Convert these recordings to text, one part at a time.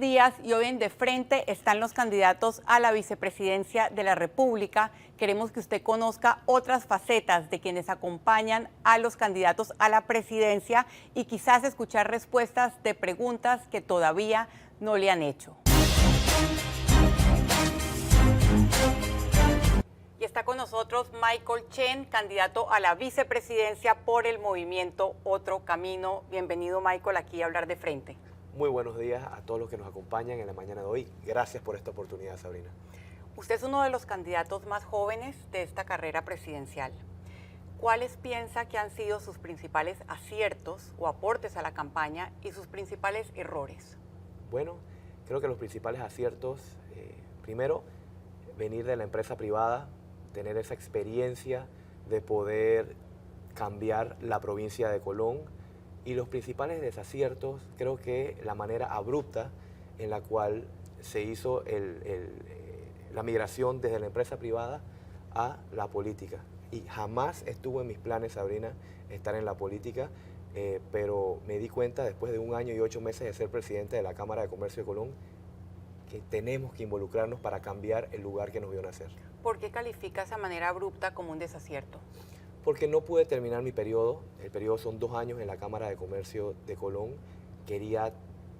buenos días. Y hoy en De Frente están los candidatos a la vicepresidencia de la República. Queremos que usted conozca otras facetas de quienes acompañan a los candidatos a la presidencia y quizás escuchar respuestas de preguntas que todavía no le han hecho. Y está con nosotros Michael Chen, candidato a la vicepresidencia por el movimiento Otro Camino. Bienvenido, Michael, aquí a Hablar de Frente. Muy buenos días a todos los que nos acompañan en la mañana de hoy. Gracias por esta oportunidad, Sabrina. Usted es uno de los candidatos más jóvenes de esta carrera presidencial. ¿Cuáles piensa que han sido sus principales aciertos o aportes a la campaña y sus principales errores? Bueno, creo que los principales aciertos, primero, venir de la empresa privada, tener esa experiencia de poder cambiar la provincia de Colón. Y los principales desaciertos, creo que la manera abrupta en la cual se hizo la migración desde la empresa privada a la política. Y jamás estuvo en mis planes, Sabrina, estar en la política, pero me di cuenta después de 1 año y 8 meses de ser presidente de la Cámara de Comercio de Colón que tenemos que involucrarnos para cambiar el lugar que nos vio nacer. ¿Por qué califica esa manera abrupta como un desacierto? Porque no pude terminar mi periodo. El periodo son 2 años en la Cámara de Comercio de Colón. Quería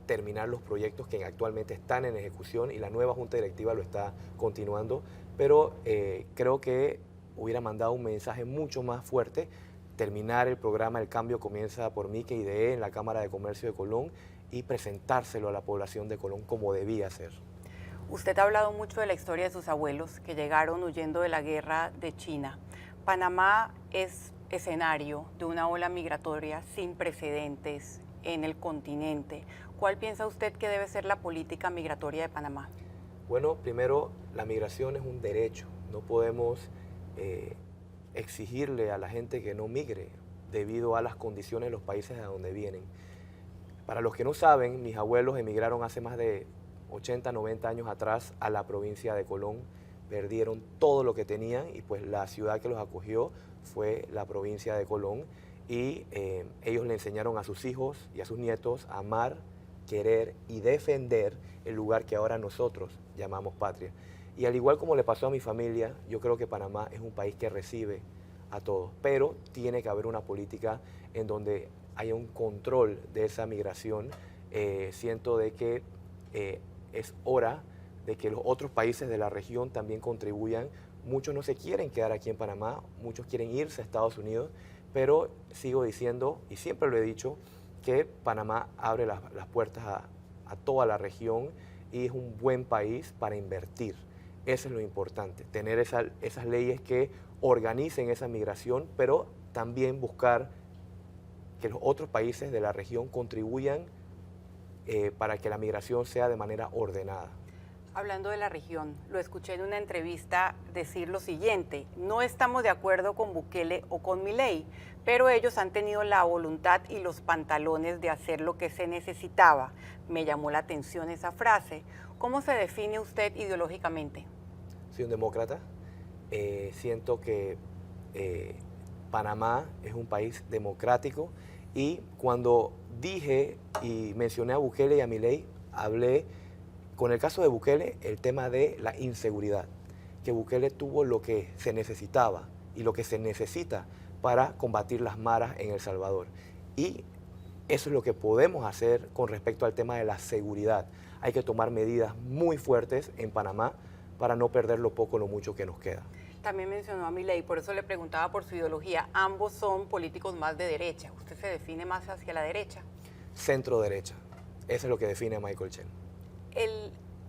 terminar los proyectos que actualmente están en ejecución y la nueva Junta Directiva lo está continuando, pero creo que hubiera mandado un mensaje mucho más fuerte, terminar el programa El Cambio Comienza por mí que ideé en la Cámara de Comercio de Colón y presentárselo a la población de Colón como debía ser. Usted ha hablado mucho de la historia de sus abuelos que llegaron huyendo de la guerra de China. Panamá es escenario de una ola migratoria sin precedentes en el continente. ¿Cuál piensa usted que debe ser la política migratoria de Panamá? Bueno, primero, la migración es un derecho. No podemos exigirle a la gente que no migre debido a las condiciones de los países a donde vienen. Para los que no saben, mis abuelos emigraron hace más de 80, 90 años atrás a la provincia de Colón. Perdieron todo lo que tenían y pues la ciudad que los acogió fue la provincia de Colón y ellos le enseñaron a sus hijos y a sus nietos a amar, querer y defender el lugar que ahora nosotros llamamos patria. Y al igual como le pasó a mi familia, yo creo que Panamá es un país que recibe a todos, pero tiene que haber una política en donde haya un control de esa migración. Siento de que es hora de que los otros países de la región también contribuyan. Muchos no se quieren quedar aquí en Panamá, muchos quieren irse a Estados Unidos, pero sigo diciendo, y siempre lo he dicho, que Panamá abre las puertas a toda la región y es un buen país para invertir. Eso es lo importante, tener esas leyes que organicen esa migración, pero también buscar que los otros países de la región contribuyan para que la migración sea de manera ordenada. Hablando de la región, lo escuché en una entrevista decir lo siguiente: no estamos de acuerdo con Bukele o con Milei, pero ellos han tenido la voluntad y los pantalones de hacer lo que se necesitaba. Me llamó la atención esa frase. ¿Cómo se define usted ideológicamente? Soy un demócrata. Siento que Panamá es un país democrático y cuando dije y mencioné a Bukele y a Milei, hablé con el caso de Bukele, el tema de la inseguridad, que Bukele tuvo lo que se necesitaba y lo que se necesita para combatir las maras en El Salvador. Y eso es lo que podemos hacer con respecto al tema de la seguridad. Hay que tomar medidas muy fuertes en Panamá para no perder lo poco o lo mucho que nos queda. También mencionó a Milei, por eso le preguntaba por su ideología. Ambos son políticos más de derecha. ¿Usted se define más hacia la derecha? Centro derecha. Eso es lo que define a Michael Chen.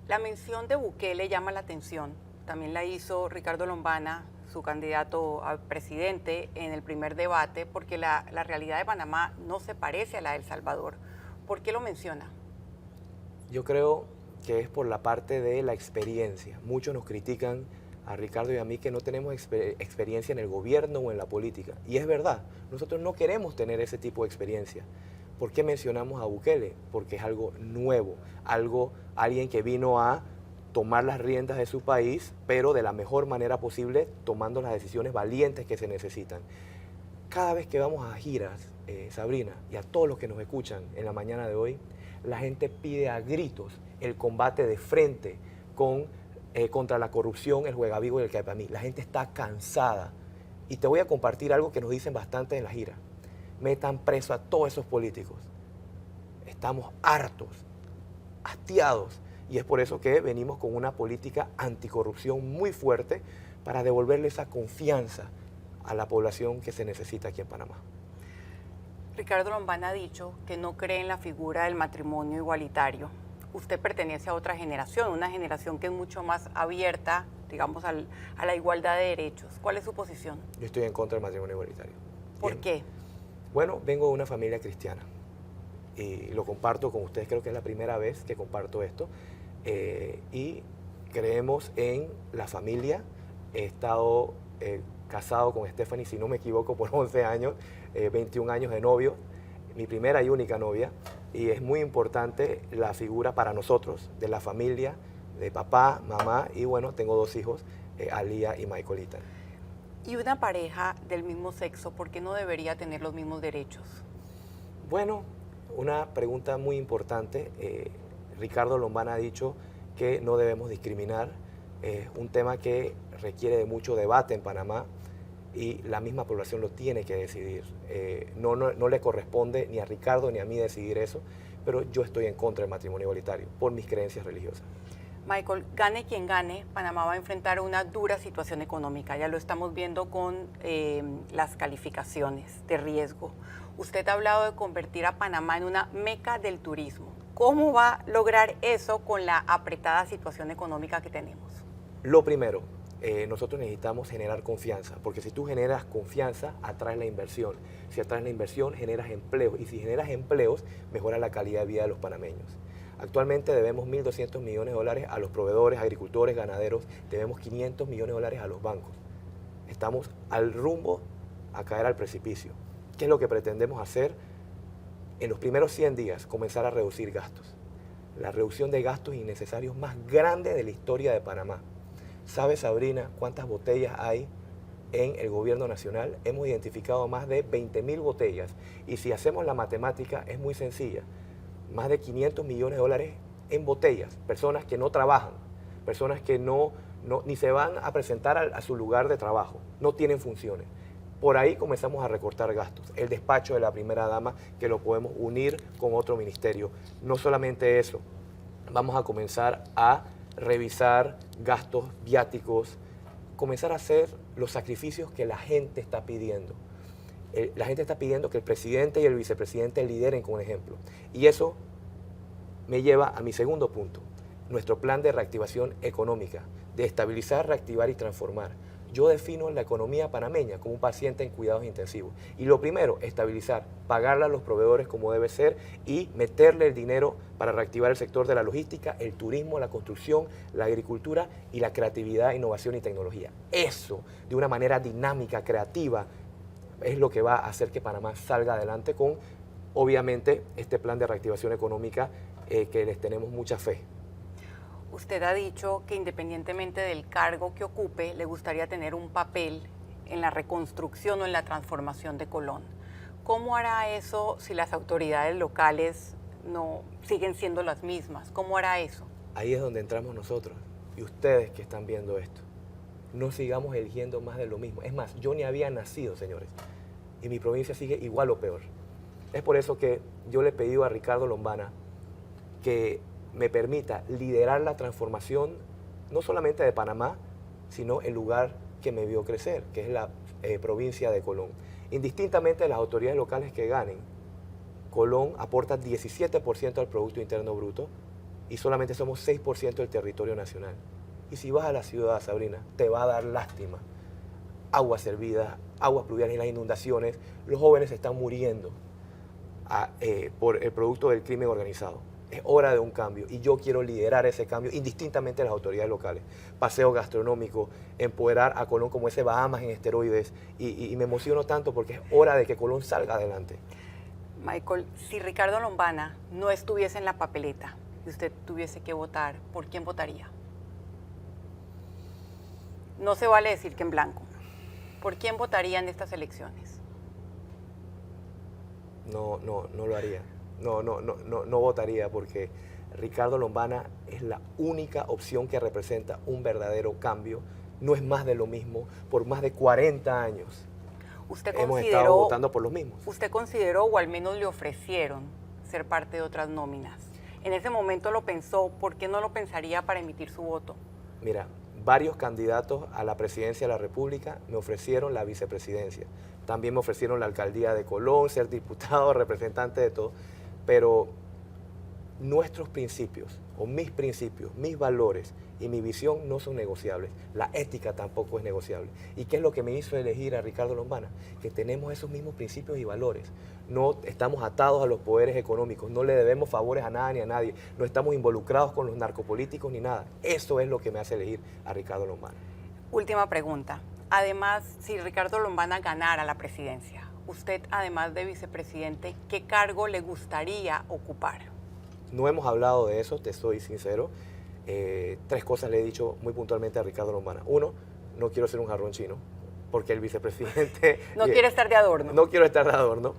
La mención de Bukele llama la atención. También la hizo Ricardo Lombana, su candidato a presidente, en el primer debate, porque la realidad de Panamá no se parece a la de El Salvador. ¿Por qué lo menciona? Yo creo que es por la parte de la experiencia. Muchos nos critican a Ricardo y a mí que no tenemos experiencia en el gobierno o en la política. Y es verdad, nosotros no queremos tener ese tipo de experiencia. ¿Por qué mencionamos a Bukele? Porque es algo nuevo, alguien que vino a tomar las riendas de su país, pero de la mejor manera posible, tomando las decisiones valientes que se necesitan. Cada vez que vamos a giras, Sabrina, y a todos los que nos escuchan en la mañana de hoy, la gente pide a gritos el combate de frente contra la corrupción, el juegavivo y el caipamí. La gente está cansada. Y te voy a compartir algo que nos dicen bastante en la gira. Metan preso a todos esos políticos. Estamos hartos, hastiados. Y es por eso que venimos con una política anticorrupción muy fuerte para devolverle esa confianza a la población que se necesita aquí en Panamá. Ricardo Lombana ha dicho que no cree en la figura del matrimonio igualitario. Usted pertenece a otra generación, una generación que es mucho más abierta, digamos, a la igualdad de derechos. ¿Cuál es su posición? Yo estoy en contra del matrimonio igualitario. ¿Por qué? Bueno, vengo de una familia cristiana y lo comparto con ustedes, creo que es la primera vez que comparto esto. Y creemos en la familia. He estado casado con Stephanie, si no me equivoco, por 11 años, 21 años de novio, mi primera y única novia, y es muy importante la figura para nosotros, de la familia, de papá, mamá, y bueno, tengo 2 hijos, Alía y Michael Ethan. ¿Y una pareja del mismo sexo, por qué no debería tener los mismos derechos? Bueno, una pregunta muy importante. Ricardo Lombana ha dicho que no debemos discriminar. Es un tema que requiere de mucho debate en Panamá y la misma población lo tiene que decidir. No le corresponde ni a Ricardo ni a mí decidir eso, pero yo estoy en contra del matrimonio igualitario por mis creencias religiosas. Michael, gane quien gane, Panamá va a enfrentar una dura situación económica. Ya lo estamos viendo con las calificaciones de riesgo. Usted ha hablado de convertir a Panamá en una meca del turismo. ¿Cómo va a lograr eso con la apretada situación económica que tenemos? Lo primero, nosotros necesitamos generar confianza, porque si tú generas confianza, atraes la inversión. Si atraes la inversión, generas empleos. Y si generas empleos, mejora la calidad de vida de los panameños. Actualmente debemos 1.200 millones de dólares a los proveedores, agricultores, ganaderos. Debemos 500 millones de dólares a los bancos. Estamos al rumbo a caer al precipicio. ¿Qué es lo que pretendemos hacer? En los primeros 100 días, comenzar a reducir gastos. La reducción de gastos innecesarios más grande de la historia de Panamá. ¿Sabe, Sabrina, cuántas botellas hay en el gobierno nacional? Hemos identificado más de 20.000 botellas. Y si hacemos la matemática, es muy sencilla. Más de 500 millones de dólares en botellas. Personas que no trabajan, personas que ni se van a presentar a su lugar de trabajo, no tienen funciones. Por ahí comenzamos a recortar gastos. El despacho de la primera dama, que lo podemos unir con otro ministerio. No solamente eso, vamos a comenzar a revisar gastos viáticos, comenzar a hacer los sacrificios que la gente está pidiendo. La gente está pidiendo que el presidente y el vicepresidente lideren con ejemplo. Y eso me lleva a mi segundo punto, nuestro plan de reactivación económica, de estabilizar, reactivar y transformar. Yo defino la economía panameña como un paciente en cuidados intensivos. Y lo primero, estabilizar, pagarle a los proveedores como debe ser y meterle el dinero para reactivar el sector de la logística, el turismo, la construcción, la agricultura y la creatividad, innovación y tecnología. Eso, de una manera dinámica, creativa, es lo que va a hacer que Panamá salga adelante con, obviamente, este plan de reactivación económica que les tenemos mucha fe. Usted ha dicho que independientemente del cargo que ocupe, le gustaría tener un papel en la reconstrucción o en la transformación de Colón. ¿Cómo hará eso si las autoridades locales no siguen siendo las mismas? ¿Cómo hará eso? Ahí es donde entramos nosotros y ustedes que están viendo esto. No sigamos eligiendo más de lo mismo. Es más, yo ni había nacido, señores, y mi provincia sigue igual o peor. Es por eso que yo le he pedido a Ricardo Lombana que me permita liderar la transformación no solamente de Panamá, sino el lugar que me vio crecer, que es la provincia de Colón. Indistintamente de las autoridades locales que ganen, Colón aporta 17% al Producto Interno Bruto y solamente somos 6% del territorio nacional. Y si vas a la ciudad, Sabrina, te va a dar lástima. Agua servida, aguas pluviales y las inundaciones, los jóvenes están muriendo por el producto del crimen organizado. Es hora de un cambio y yo quiero liderar ese cambio indistintamente de las autoridades locales. Paseo gastronómico, empoderar a Colón como ese Bahamas en esteroides y me emociono tanto porque es hora de que Colón salga adelante. Michael, si Ricardo Lombana no estuviese en la papeleta y usted tuviese que votar, ¿por quién votaría? No se vale decir que en blanco. ¿Por quién votaría en estas elecciones? No lo haría. No votaría porque Ricardo Lombana es la única opción que representa un verdadero cambio. No es más de lo mismo. Por más de 40 años hemos estado votando por los mismos. ¿Usted consideró, o al menos le ofrecieron, ser parte de otras nóminas? En ese momento lo pensó, ¿por qué no lo pensaría para emitir su voto? Mira, varios candidatos a la presidencia de la República me ofrecieron la vicepresidencia. También me ofrecieron la alcaldía de Colón, ser diputado, representante de todo. Pero nuestros principios, o mis valores y mi visión no son negociables. La ética tampoco es negociable. ¿Y qué es lo que me hizo elegir a Ricardo Lombana? Que tenemos esos mismos principios y valores. No estamos atados a los poderes económicos, no le debemos favores a nada ni a nadie, no estamos involucrados con los narcopolíticos ni nada. Eso es lo que me hace elegir a Ricardo Lombana. Última pregunta. Además, si Ricardo Lombana ganara la presidencia, usted, además de vicepresidente, ¿qué cargo le gustaría ocupar? No hemos hablado de eso, te soy sincero. 3 cosas le he dicho muy puntualmente a Ricardo Lombana. 1, no quiero ser un jarrón chino, porque el vicepresidente... No quiere estar de adorno. No quiero estar de adorno.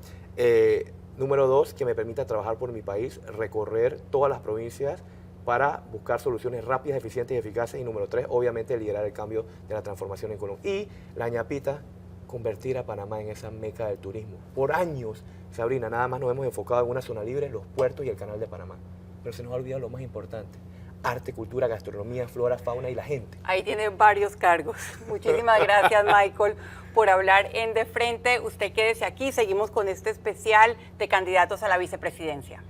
Número 2, que me permita trabajar por mi país, recorrer todas las provincias para buscar soluciones rápidas, eficientes y eficaces. Y número 3, obviamente, liderar el cambio de la transformación en Colombia. Y la ñapita, convertir a Panamá en esa meca del turismo. Por años, Sabrina, nada más nos hemos enfocado en una zona libre, los puertos y el canal de Panamá. Pero se nos ha olvidado lo más importante: arte, cultura, gastronomía, flora, fauna y la gente. Ahí tiene varios cargos. Muchísimas gracias, Michael, por hablar en De Frente. Usted quédese aquí, seguimos con este especial de candidatos a la vicepresidencia.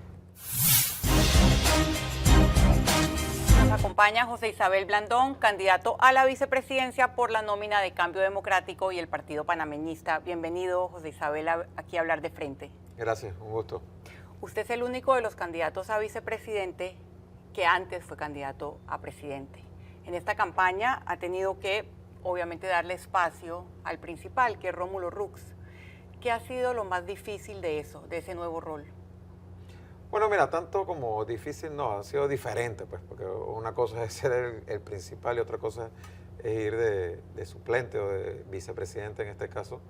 Nos acompaña José Isabel Blandón, candidato a la vicepresidencia por la nómina de Cambio Democrático y el Partido Panameñista. Bienvenido, José Isabel, aquí a hablar De Frente. Gracias, un gusto. Usted es el único de los candidatos a vicepresidente que antes fue candidato a presidente. En esta campaña ha tenido que, obviamente, darle espacio al principal, que es Rómulo Rux. ¿Qué ha sido lo más difícil de eso, de ese nuevo rol? Bueno, mira, tanto como difícil no, ha sido diferente, pues, porque una cosa es ser el principal y otra cosa es ir de suplente o de vicepresidente en este caso.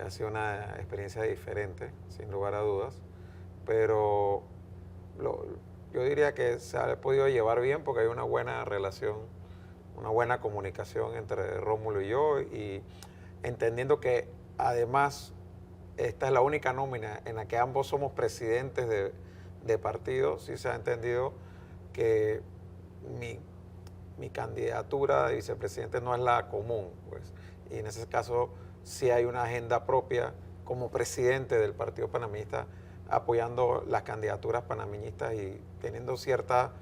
Ha sido una experiencia diferente, sin lugar a dudas, pero yo diría que se ha podido llevar bien porque hay una buena relación, una buena comunicación entre Rómulo y yo, y entendiendo que además esta es la única nómina en la que ambos somos presidentes de partido. Sí se ha entendido que mi candidatura de vicepresidente no es la común, pues, y en ese caso sí hay una agenda propia como presidente del Partido Panameñista, apoyando las candidaturas panameñistas y teniendo cierta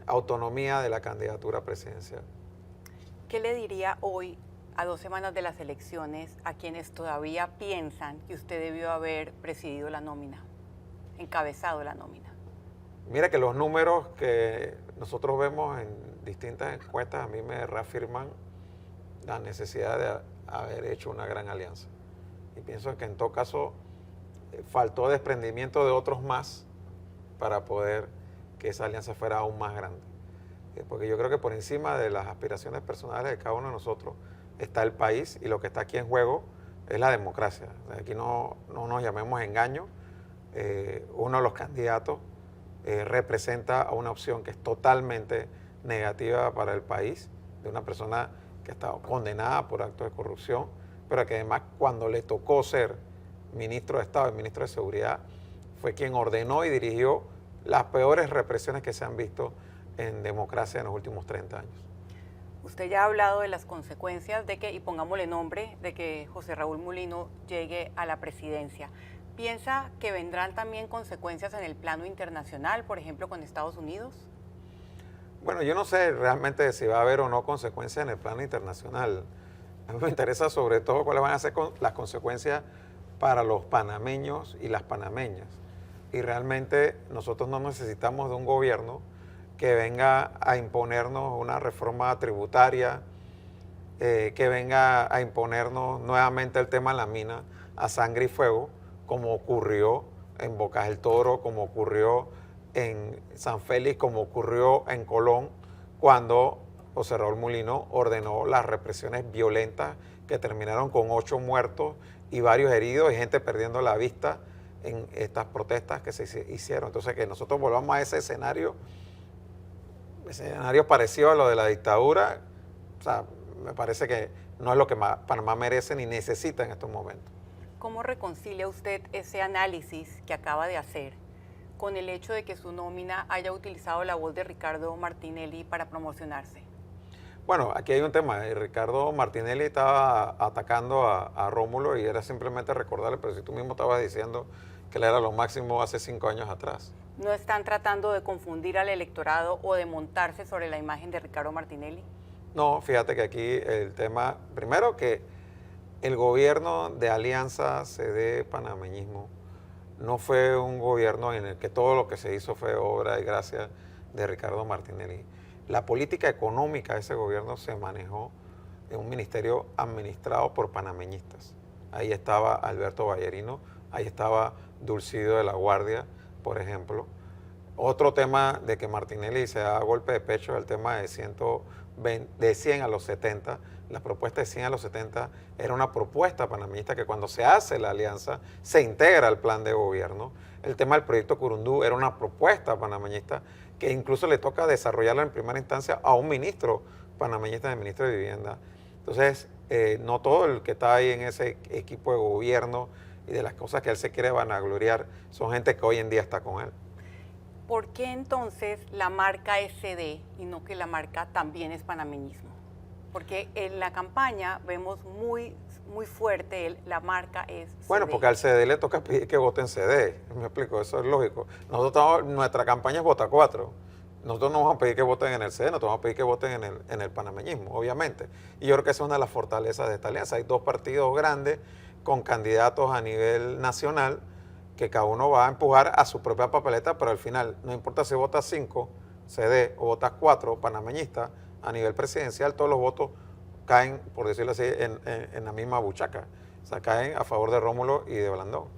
autonomía de la candidatura presidencial. ¿Qué le diría hoy, a 2 semanas de las elecciones, a quienes todavía piensan que usted debió haber presidido la nómina, encabezado la nómina? Mira que los números que nosotros vemos en distintas encuestas a mí me reafirman la necesidad de haber hecho una gran alianza. Y pienso que en todo caso faltó desprendimiento de otros más para poder que esa alianza fuera aún más grande. Porque yo creo que por encima de las aspiraciones personales de cada uno de nosotros está el país, y lo que está aquí en juego es la democracia. O sea, aquí no nos llamemos engaño. Uno de los candidatos representa a una opción que es totalmente negativa para el país, de una persona que ha estado condenada por actos de corrupción, pero que además cuando le tocó ser ministro de Estado y ministro de Seguridad fue quien ordenó y dirigió las peores represiones que se han visto en democracia en los últimos 30 años. Usted ya ha hablado de las consecuencias de que, y pongámosle nombre, de que José Raúl Mulino llegue a la presidencia. ¿Piensa que vendrán también consecuencias en el plano internacional, por ejemplo, con Estados Unidos? Bueno, yo no sé realmente si va a haber o no consecuencias en el plano internacional. A mí me interesa sobre todo cuáles van a ser las consecuencias para los panameños y las panameñas. Y realmente nosotros no necesitamos de un gobierno que venga a imponernos una reforma tributaria, que venga a imponernos nuevamente el tema de la mina a sangre y fuego, como ocurrió en Bocas del Toro, como ocurrió en San Félix, como ocurrió en Colón, cuando José Raúl Mulino ordenó las represiones violentas que terminaron con 8 muertos y varios heridos y gente perdiendo la vista en estas protestas que se hicieron. Entonces, que nosotros volvamos a ese escenario parecido a lo de la dictadura, o sea, me parece que no es lo que Panamá merece ni necesita en estos momentos. ¿Cómo reconcilia usted ese análisis que acaba de hacer con el hecho de que su nómina haya utilizado la voz de Ricardo Martinelli para promocionarse? Bueno, aquí hay un tema. Ricardo Martinelli estaba atacando a Rómulo y era simplemente recordarle, pero si tú mismo estabas diciendo que él era lo máximo hace 5 años atrás. ¿No están tratando de confundir al electorado o de montarse sobre la imagen de Ricardo Martinelli? No, fíjate que aquí el tema, primero que el gobierno de Alianza CD-Panameñismo no fue un gobierno en el que todo lo que se hizo fue obra y gracia de Ricardo Martinelli. La política económica de ese gobierno se manejó en un ministerio administrado por panameñistas. Ahí estaba Alberto Ballerino, ahí estaba Dulcido de la Guardia, por ejemplo. Otro tema de que Martinelli se da golpe de pecho es el tema de 100 a los 70. La propuesta de 100 a los 70 era una propuesta panameñista que cuando se hace la alianza se integra al plan de gobierno. El tema del proyecto Curundú era una propuesta panameñista que incluso le toca desarrollarla en primera instancia a un ministro panameñista, el ministro de Vivienda. Entonces, no todo el que está ahí en ese equipo de gobierno y de las cosas que él se quiere vanagloriar son gente que hoy en día está con él. ¿Por qué entonces la marca es CD y no que la marca también es panameñismo? Porque en la campaña vemos muy fuerte la marca es CD. Bueno, porque al CD le toca pedir que voten CD, me explico, eso es lógico. Nuestra campaña es Vota 4. Nosotros no vamos a pedir que voten en el CD, nosotros vamos a pedir que voten en el panameñismo, obviamente. Y yo creo que esa es una de las fortalezas de esta alianza. Hay 2 partidos grandes con candidatos a nivel nacional que cada uno va a empujar a su propia papeleta, pero al final, no importa si votas 5 CD o votas 4 panameñistas, a nivel presidencial todos los votos caen, por decirlo así, en la misma buchaca. O sea, caen a favor de Rómulo y de Blandón.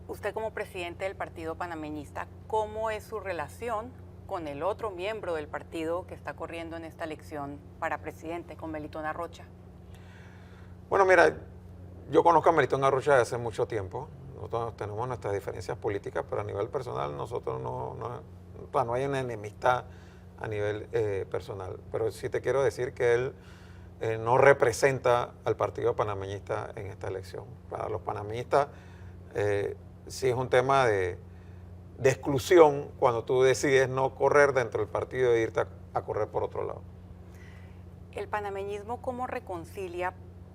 Usted como presidente del partido panameñista, ¿cómo es su relación con el otro miembro del partido que está corriendo en esta elección para presidente, con Melitón Arrocha? Bueno, mira, yo conozco a Melitón Arrocha desde hace mucho tiempo. Nosotros tenemos nuestras diferencias políticas, pero a nivel personal nosotros no hay una enemistad a nivel personal. Pero sí te quiero decir que él no representa al partido panameñista en esta elección. Para los panameñistas sí es un tema de exclusión cuando tú decides no correr dentro del partido e irte a correr por otro lado. ¿El panameñismo cómo reconcilia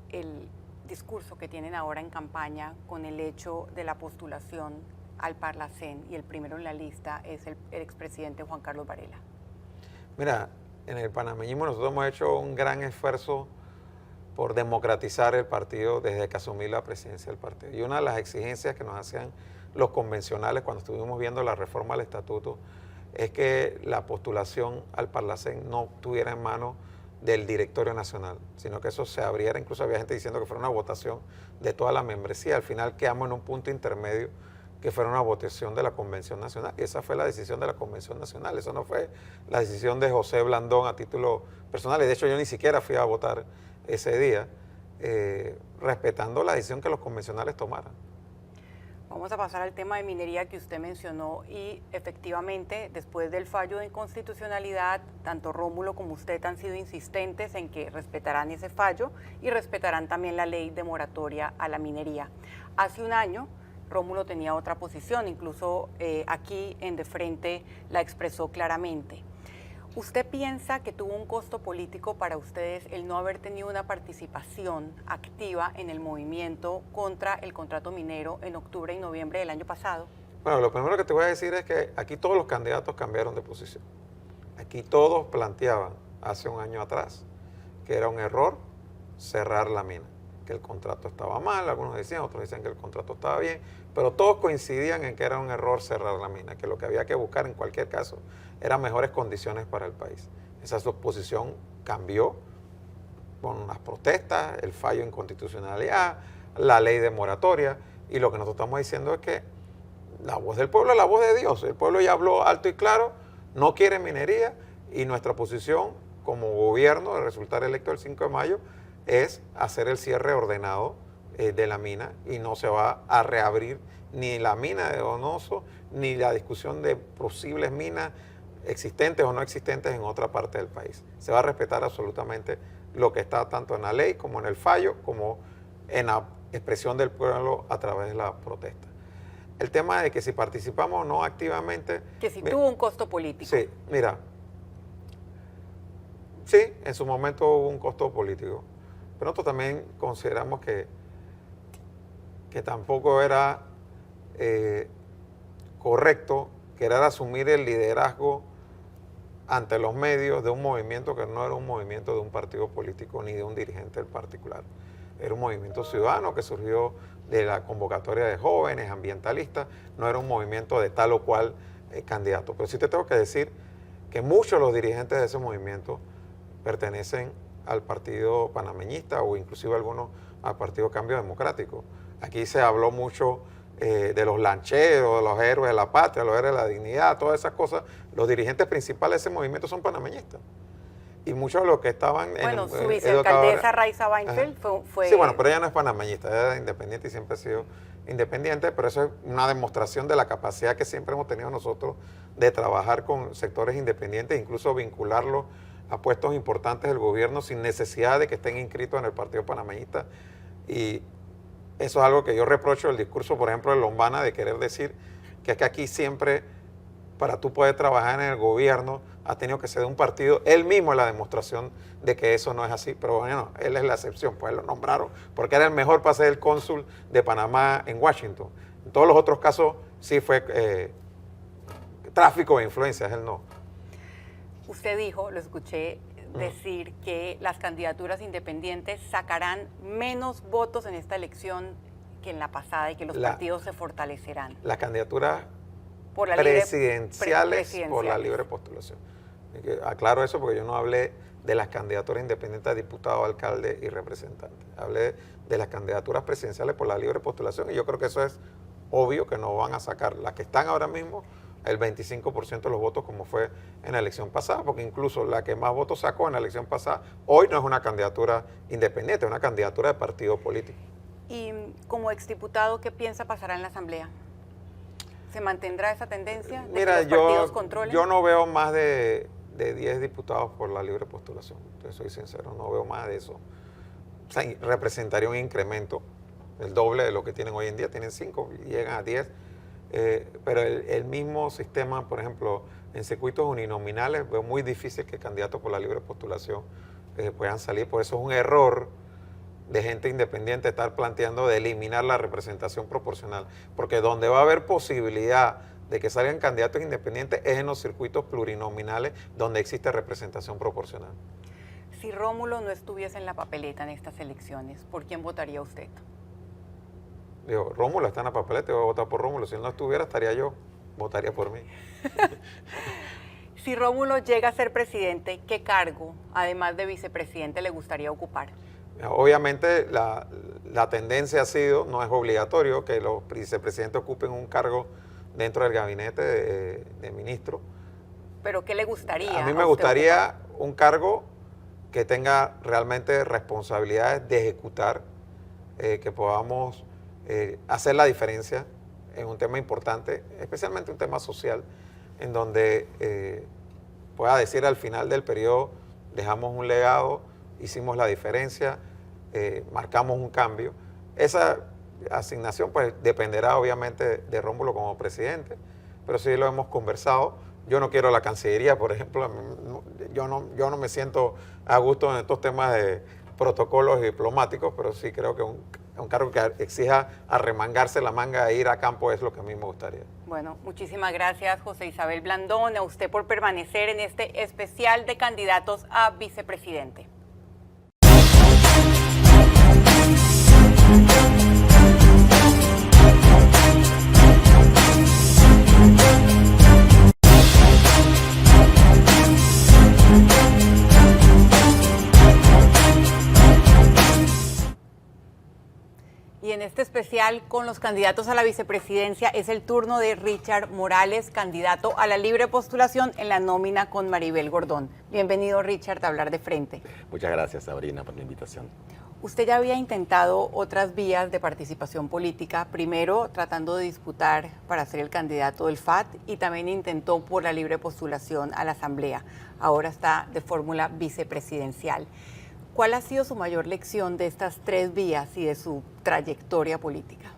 el discurso que tienen ahora en campaña con el hecho de la postulación al Parlacén y el primero en la lista es el expresidente Juan Carlos Varela? Mira, en el panameñismo nosotros hemos hecho un gran esfuerzo por democratizar el partido desde que asumí la presidencia del partido. Y una de las exigencias que nos hacían los convencionales cuando estuvimos viendo la reforma al estatuto es que la postulación al Parlacén no estuviera en manos del directorio nacional, sino que eso se abriera. Incluso había gente diciendo que fuera una votación de toda la membresía. Al final quedamos en un punto intermedio que fuera una votación de la Convención Nacional. Y esa fue la decisión de la Convención Nacional. Eso no fue la decisión de José Blandón a título personal. Y de hecho yo ni siquiera fui a votar ese día, respetando la decisión que los convencionales tomaran. Vamos a pasar al tema de minería que usted mencionó y efectivamente después del fallo de inconstitucionalidad, tanto Rómulo como usted han sido insistentes en que respetarán ese fallo y respetarán también la ley de moratoria a la minería. Hace un año Rómulo tenía otra posición, incluso aquí en De Frente la expresó claramente. ¿Usted piensa que tuvo un costo político para ustedes el no haber tenido una participación activa en el movimiento contra el contrato minero en octubre y noviembre del año pasado? Bueno, lo primero que te voy a decir es que aquí todos los candidatos cambiaron de posición. Aquí todos planteaban hace un año atrás que era un error cerrar la mina, que el contrato estaba mal, algunos decían, otros decían que el contrato estaba bien, pero todos coincidían en que era un error cerrar la mina, que lo que había que buscar en cualquier caso eran mejores condiciones para el país. Esa posición cambió con las protestas, el fallo de inconstitucionalidad, la ley de moratoria, y lo que nosotros estamos diciendo es que la voz del pueblo es la voz de Dios. El pueblo ya habló alto y claro, no quiere minería, y nuestra posición como gobierno de resultar electo el 5 de mayo es hacer el cierre ordenado de la mina y no se va a reabrir ni la mina de Donoso ni la discusión de posibles minas existentes o no existentes en otra parte del país. Se va a respetar absolutamente lo que está tanto en la ley como en el fallo, como en la expresión del pueblo a través de la protesta. El tema de que si participamos o no activamente... Que si tuvo un costo político. Sí, mira, sí, en su momento hubo un costo político, pero nosotros también consideramos que tampoco era correcto querer asumir el liderazgo ante los medios de un movimiento que no era un movimiento de un partido político ni de un dirigente en particular. Era un movimiento ciudadano que surgió de la convocatoria de jóvenes, ambientalistas, no era un movimiento de tal o cual candidato. Pero sí te tengo que decir que muchos de los dirigentes de ese movimiento pertenecen al partido panameñista o inclusive algunos al partido Cambio Democrático. Aquí se habló mucho de los lancheros, de los héroes de la patria, los héroes de la dignidad, todas esas cosas. Los dirigentes principales de ese movimiento son panameñistas. Y muchos de los que estaban... Bueno, su vicealcaldesa Raiza Weinfeld fue... Sí, bueno, pero ella no es panameñista, ella es independiente y siempre ha sido independiente, pero eso es una demostración de la capacidad que siempre hemos tenido nosotros de trabajar con sectores independientes, incluso vincularlos a puestos importantes del gobierno sin necesidad de que estén inscritos en el partido panameñista. Y eso es algo que yo reprocho del discurso, por ejemplo, de Lombana, de querer decir que es que aquí siempre, para tú poder trabajar en el gobierno, ha tenido que ser de un partido. Él mismo es la demostración de que eso no es así, pero bueno, él es la excepción, pues lo nombraron porque era el mejor para ser el cónsul de Panamá en Washington. En todos los otros casos sí fue tráfico de influencias, él no. Usted dijo, lo escuché decir, que las candidaturas independientes sacarán menos votos en esta elección que en la pasada y que los partidos se fortalecerán. Las candidaturas por la presidenciales por la libre postulación. Aclaro eso porque yo no hablé de las candidaturas independientes a diputado, alcalde y representante. Hablé de las candidaturas presidenciales por la libre postulación y yo creo que eso es obvio que no van a sacar las que están ahora mismo el 25% de los votos como fue en la elección pasada, porque incluso la que más votos sacó en la elección pasada, hoy no es una candidatura independiente, es una candidatura de partido político. Y como exdiputado, ¿qué piensa pasará en la Asamblea? ¿Se mantendrá esa tendencia de Mira, que los partidos controlen? Yo no veo más de 10 diputados por la libre postulación, te soy sincero, no veo más de eso. O sea, representaría un incremento, el doble de lo que tienen hoy en día, tienen 5 y llegan a 10. Pero el mismo sistema, por ejemplo, en circuitos uninominales, veo muy difícil que candidatos por la libre postulación puedan salir. Por eso es un error de gente independiente estar planteando de eliminar la representación proporcional. Porque donde va a haber posibilidad de que salgan candidatos independientes es en los circuitos plurinominales donde existe representación proporcional. Si Rómulo no estuviese en la papeleta en estas elecciones, ¿por quién votaría usted? Digo, Rómulo está en la papeleta, voy a votar por Rómulo. Si él no estuviera, estaría yo, votaría por mí. Si Rómulo llega a ser presidente, ¿qué cargo, además de vicepresidente, le gustaría ocupar? Obviamente la tendencia ha sido, no es obligatorio, que los vicepresidentes ocupen un cargo dentro del gabinete de ministro. ¿Pero qué le gustaría? A mí me gustaría un cargo que tenga realmente responsabilidades de ejecutar, que podamos hacer la diferencia en un tema importante, especialmente un tema social, en donde pueda decir al final del periodo, dejamos un legado, hicimos la diferencia, marcamos un cambio. Esa asignación pues dependerá obviamente de Rómulo como presidente, pero sí lo hemos conversado. Yo no quiero la Cancillería, por ejemplo, yo no me siento a gusto en estos temas de protocolos diplomáticos, pero sí creo que un cargo que exija arremangarse la manga e ir a campo es lo que a mí me gustaría. Bueno, muchísimas gracias, José Isabel Blandón, a usted por permanecer en este especial de candidatos a vicepresidente. Y en este especial con los candidatos a la vicepresidencia es el turno de Richard Morales, candidato a la libre postulación en la nómina con Maribel Gordón. Bienvenido, Richard, a Hablar de Frente. Muchas gracias, Sabrina, por la invitación. Usted ya había intentado otras vías de participación política, primero tratando de disputar para ser el candidato del FAT y también intentó por la libre postulación a la Asamblea. Ahora está de fórmula vicepresidencial. ¿Cuál ha sido su mayor lección de estas tres vías y de su trayectoria política?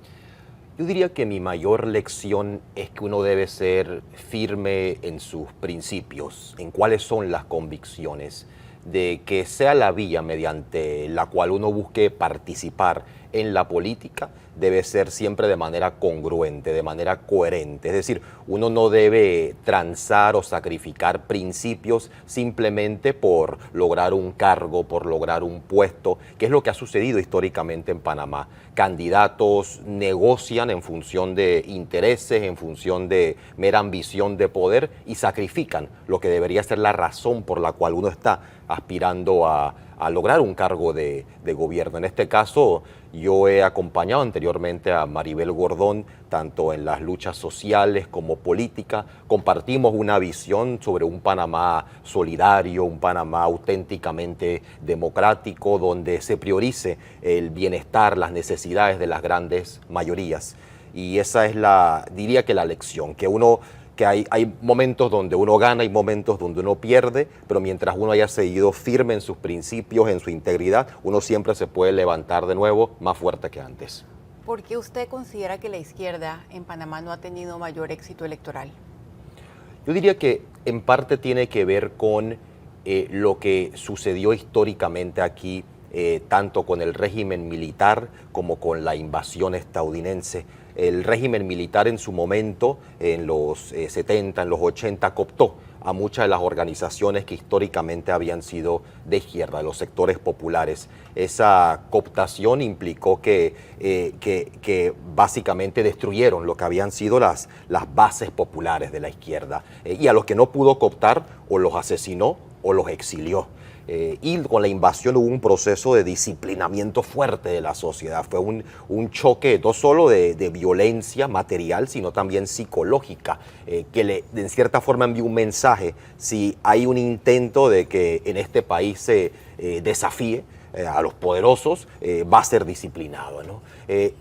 Yo diría que mi mayor lección es que uno debe ser firme en sus principios, en cuáles son las convicciones, de que sea la vía mediante la cual uno busque participar en la política, debe ser siempre de manera congruente, de manera coherente. Es decir, uno no debe transar o sacrificar principios simplemente por lograr un cargo, por lograr un puesto, que es lo que ha sucedido históricamente en Panamá. Candidatos negocian en función de intereses, en función de mera ambición de poder y sacrifican lo que debería ser la razón por la cual uno está aspirando a lograr un cargo de gobierno. En este caso, yo he acompañado anteriormente a Maribel Gordón, tanto en las luchas sociales como políticas. Compartimos una visión sobre un Panamá solidario, un Panamá auténticamente democrático, donde se priorice el bienestar, las necesidades de las grandes mayorías. Y esa es diría que la lección, que hay momentos donde uno gana y momentos donde uno pierde, pero mientras uno haya seguido firme en sus principios, en su integridad, uno siempre se puede levantar de nuevo más fuerte que antes. ¿Por qué usted considera que la izquierda en Panamá no ha tenido mayor éxito electoral? Yo diría que en parte tiene que ver con lo que sucedió históricamente aquí, tanto con el régimen militar como con la invasión estadounidense. El régimen militar en su momento, en los 70, en los 80, cooptó a muchas de las organizaciones que históricamente habían sido de izquierda, los sectores populares. Esa cooptación implicó que básicamente destruyeron lo que habían sido las bases populares de la izquierda. Y a los que no pudo cooptar, o los asesinó o los exilió. Y con la invasión hubo un proceso de disciplinamiento fuerte de la sociedad. Fue un choque no solo de violencia material, sino también psicológica, que en cierta forma envió un mensaje. Si hay un intento de que en este país se desafíe a los poderosos, va a ser disciplinado, ¿no?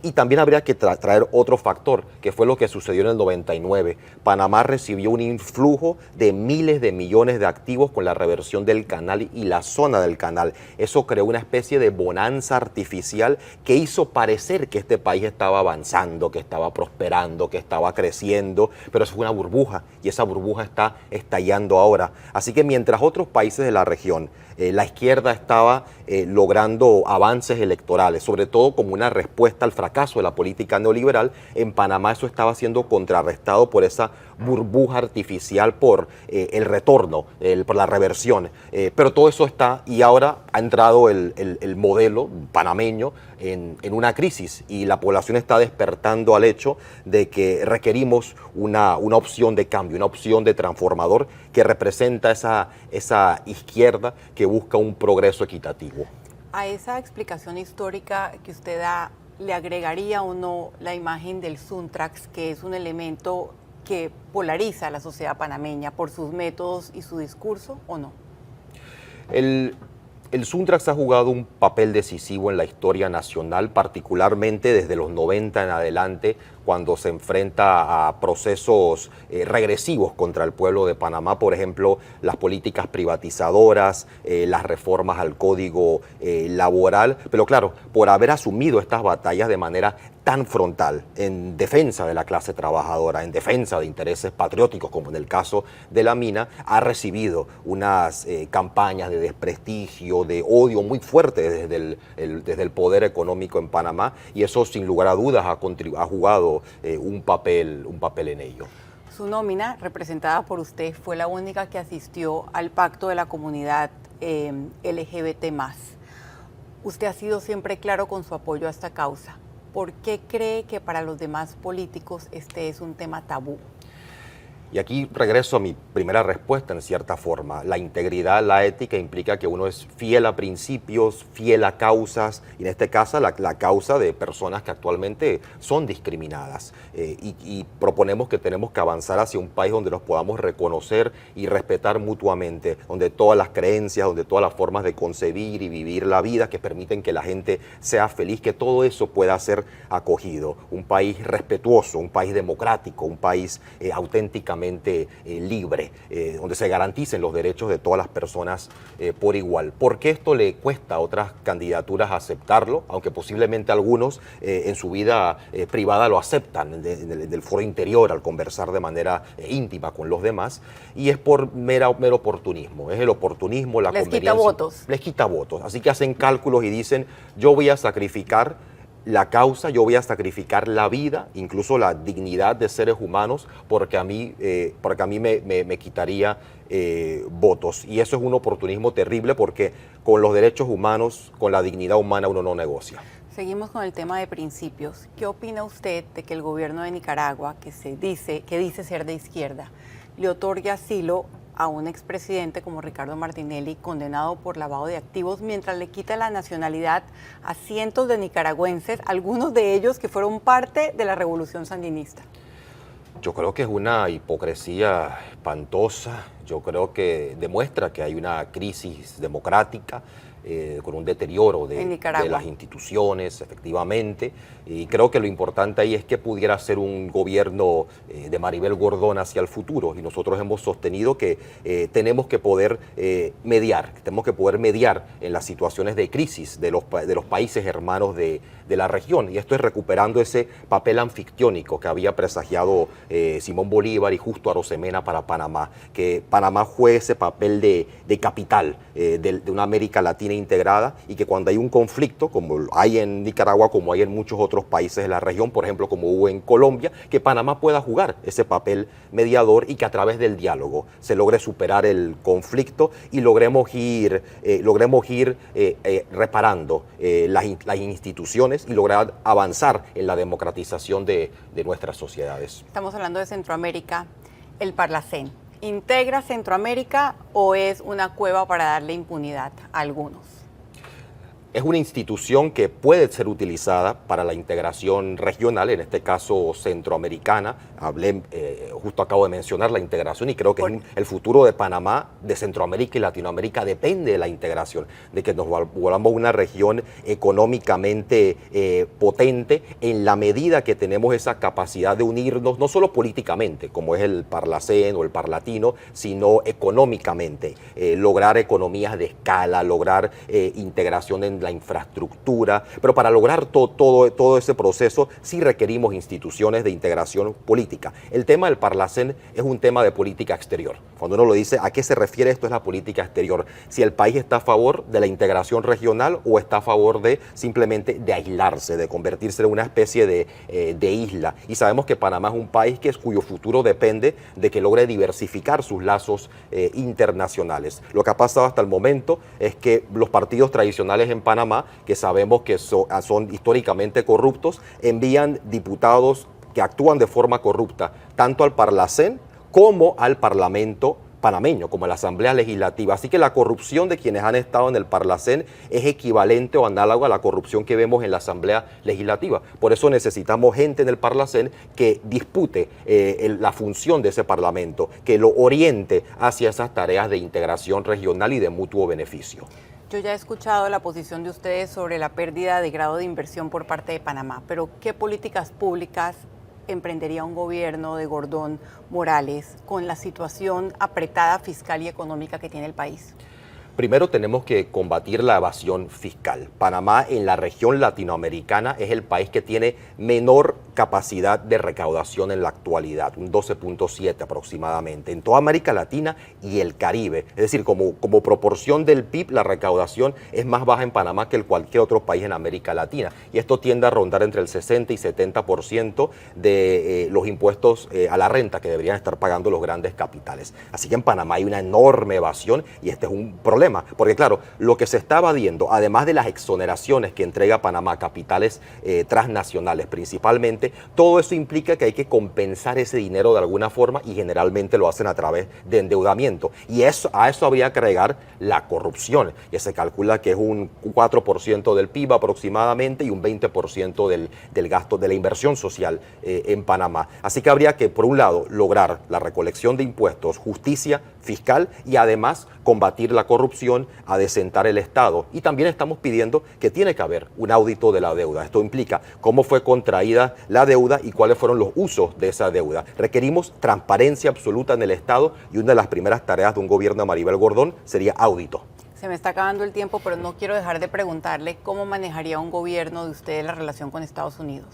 Y también habría que traer otro factor, que fue lo que sucedió en el 99. Panamá recibió un influjo de miles de millones de activos con la reversión del canal y la zona del canal. Eso creó una especie de bonanza artificial que hizo parecer que este país estaba avanzando, que estaba prosperando, que estaba creciendo, pero eso fue una burbuja y esa burbuja está estallando ahora. Así que mientras otros países de la región, la izquierda estaba logrando avances electorales, sobre todo como una respuesta al fracaso de la política neoliberal, en Panamá eso estaba siendo contrarrestado por esa burbuja artificial, por el retorno, por la reversión. Pero todo eso está, y ahora ha entrado el modelo panameño en una crisis y la población está despertando al hecho de que requerimos una opción de cambio, una opción de transformador que representa esa izquierda que busca un progreso equitativo. A esa explicación histórica que usted da, ¿le agregaría o no la imagen del Suntrax, que es un elemento que polariza a la sociedad panameña por sus métodos y su discurso, o no? El Suntrax ha jugado un papel decisivo en la historia nacional, particularmente desde los 90 en adelante, cuando se enfrenta a procesos regresivos contra el pueblo de Panamá, por ejemplo, las políticas privatizadoras, las reformas al código laboral, pero claro, por haber asumido estas batallas de manera tan frontal en defensa de la clase trabajadora, en defensa de intereses patrióticos, como en el caso de la mina, ha recibido unas campañas de desprestigio, de odio muy fuertes desde el poder económico en Panamá, y eso sin lugar a dudas ha jugado un papel en ello. Su nómina, representada por usted, fue la única que asistió al pacto de la comunidad LGBT+. Usted ha sido siempre claro con su apoyo a esta causa. ¿Por qué cree que para los demás políticos este es un tema tabú? Y aquí regreso a mi primera respuesta en cierta forma. La integridad, la ética implica que uno es fiel a principios, fiel a causas, y en este caso la causa de personas que actualmente son discriminadas. Y proponemos que tenemos que avanzar hacia un país donde nos podamos reconocer y respetar mutuamente, donde todas las creencias, donde todas las formas de concebir y vivir la vida que permiten que la gente sea feliz, que todo eso pueda ser acogido. Un país respetuoso, un país democrático, un país auténticamente libre, donde se garanticen los derechos de todas las personas por igual. ¿Por qué esto le cuesta a otras candidaturas aceptarlo? Aunque posiblemente algunos en su vida privada lo aceptan del foro interior al conversar de manera íntima con los demás, y es por mero oportunismo. Es el oportunismo, la conveniencia. Les quita votos. Les quita votos. Así que hacen cálculos y dicen, yo voy a sacrificar la causa, yo voy a sacrificar la vida, incluso la dignidad de seres humanos, porque a mí me quitaría votos. Y eso es un oportunismo terrible, porque con los derechos humanos, con la dignidad humana, uno no negocia. Seguimos con el tema de principios. ¿Qué opina usted de que el gobierno de Nicaragua, que dice ser de izquierda, le otorgue asilo a un expresidente como Ricardo Martinelli, condenado por lavado de activos, mientras le quita la nacionalidad a cientos de nicaragüenses, algunos de ellos que fueron parte de la revolución sandinista? Yo creo que es una hipocresía espantosa. Yo creo que demuestra que hay una crisis democrática, con un deterioro de las instituciones, efectivamente. Y creo que lo importante ahí es que pudiera ser un gobierno de Maribel Gordón hacia el futuro. Y nosotros hemos sostenido que tenemos que poder mediar en las situaciones de crisis de los países hermanos de la región. Y esto es recuperando ese papel anfictiónico que había presagiado Simón Bolívar y Justo Arosemena para Panamá, que Panamá juegue ese papel de capital de una América Latina integrada, y que cuando hay un conflicto, como hay en Nicaragua, como hay en muchos otros países de la región, por ejemplo, como hubo en Colombia, que Panamá pueda jugar ese papel mediador y que a través del diálogo se logre superar el conflicto y logremos ir reparando las instituciones y lograr avanzar en la democratización de nuestras sociedades. Estamos hablando de Centroamérica, el Parlacén. ¿Integra Centroamérica o es una cueva para darle impunidad a algunos? Es una institución que puede ser utilizada para la integración regional, en este caso centroamericana. Justo acabo de mencionar la integración, y creo que el futuro de Panamá, de Centroamérica y Latinoamérica depende de la integración, de que nos volvamos una región económicamente potente, en la medida que tenemos esa capacidad de unirnos, no solo políticamente, como es el Parlacén o el Parlatino, sino económicamente, lograr economías de escala, lograr integración en la infraestructura, pero para lograr todo ese proceso sí requerimos instituciones de integración política. El tema del Parlacén es un tema de política exterior. Cuando uno lo dice, ¿a qué se refiere esto? Es la política exterior. Si el país está a favor de la integración regional o está a favor de simplemente de aislarse, de convertirse en una especie de isla. Y sabemos que Panamá es un país cuyo futuro depende de que logre diversificar sus lazos internacionales. Lo que ha pasado hasta el momento es que los partidos tradicionales en Panamá, que sabemos que son históricamente corruptos, envían diputados que actúan de forma corrupta tanto al Parlacén como al Parlamento panameño, como a la Asamblea Legislativa. Así que la corrupción de quienes han estado en el Parlacén es equivalente o análoga a la corrupción que vemos en la Asamblea Legislativa. Por eso necesitamos gente en el Parlacén que dispute la función de ese Parlamento, que lo oriente hacia esas tareas de integración regional y de mutuo beneficio. Yo ya he escuchado la posición de ustedes sobre la pérdida de grado de inversión por parte de Panamá, pero ¿qué políticas públicas emprendería un gobierno de Gordón Morales con la situación apretada fiscal y económica que tiene el país? Primero tenemos que combatir la evasión fiscal. Panamá en la región latinoamericana es el país que tiene menor capacidad de recaudación en la actualidad, un 12.7 aproximadamente, en toda América Latina y el Caribe. Es decir, como proporción del PIB, la recaudación es más baja en Panamá que en cualquier otro país en América Latina. Y esto tiende a rondar entre el 60 y 70% de los impuestos a la renta que deberían estar pagando los grandes capitales. Así que en Panamá hay una enorme evasión y este es un problema. Porque claro, lo que se está evadiendo, además de las exoneraciones que entrega Panamá a capitales transnacionales principalmente, todo eso implica que hay que compensar ese dinero de alguna forma y generalmente lo hacen a través de endeudamiento. Y a eso habría que agregar la corrupción, que se calcula que es un 4% del PIB aproximadamente y un 20% del gasto de la inversión social en Panamá. Así que habría que, por un lado, lograr la recolección de impuestos, justicia fiscal y además combatir la corrupción, adecentar el Estado. Y también estamos pidiendo que tiene que haber un audito de la deuda. Esto implica cómo fue contraída la deuda y cuáles fueron los usos de esa deuda. Requerimos transparencia absoluta en el Estado y una de las primeras tareas de un gobierno de Maribel Gordón sería audito. Se me está acabando el tiempo, pero no quiero dejar de preguntarle cómo manejaría un gobierno de usted la relación con Estados Unidos.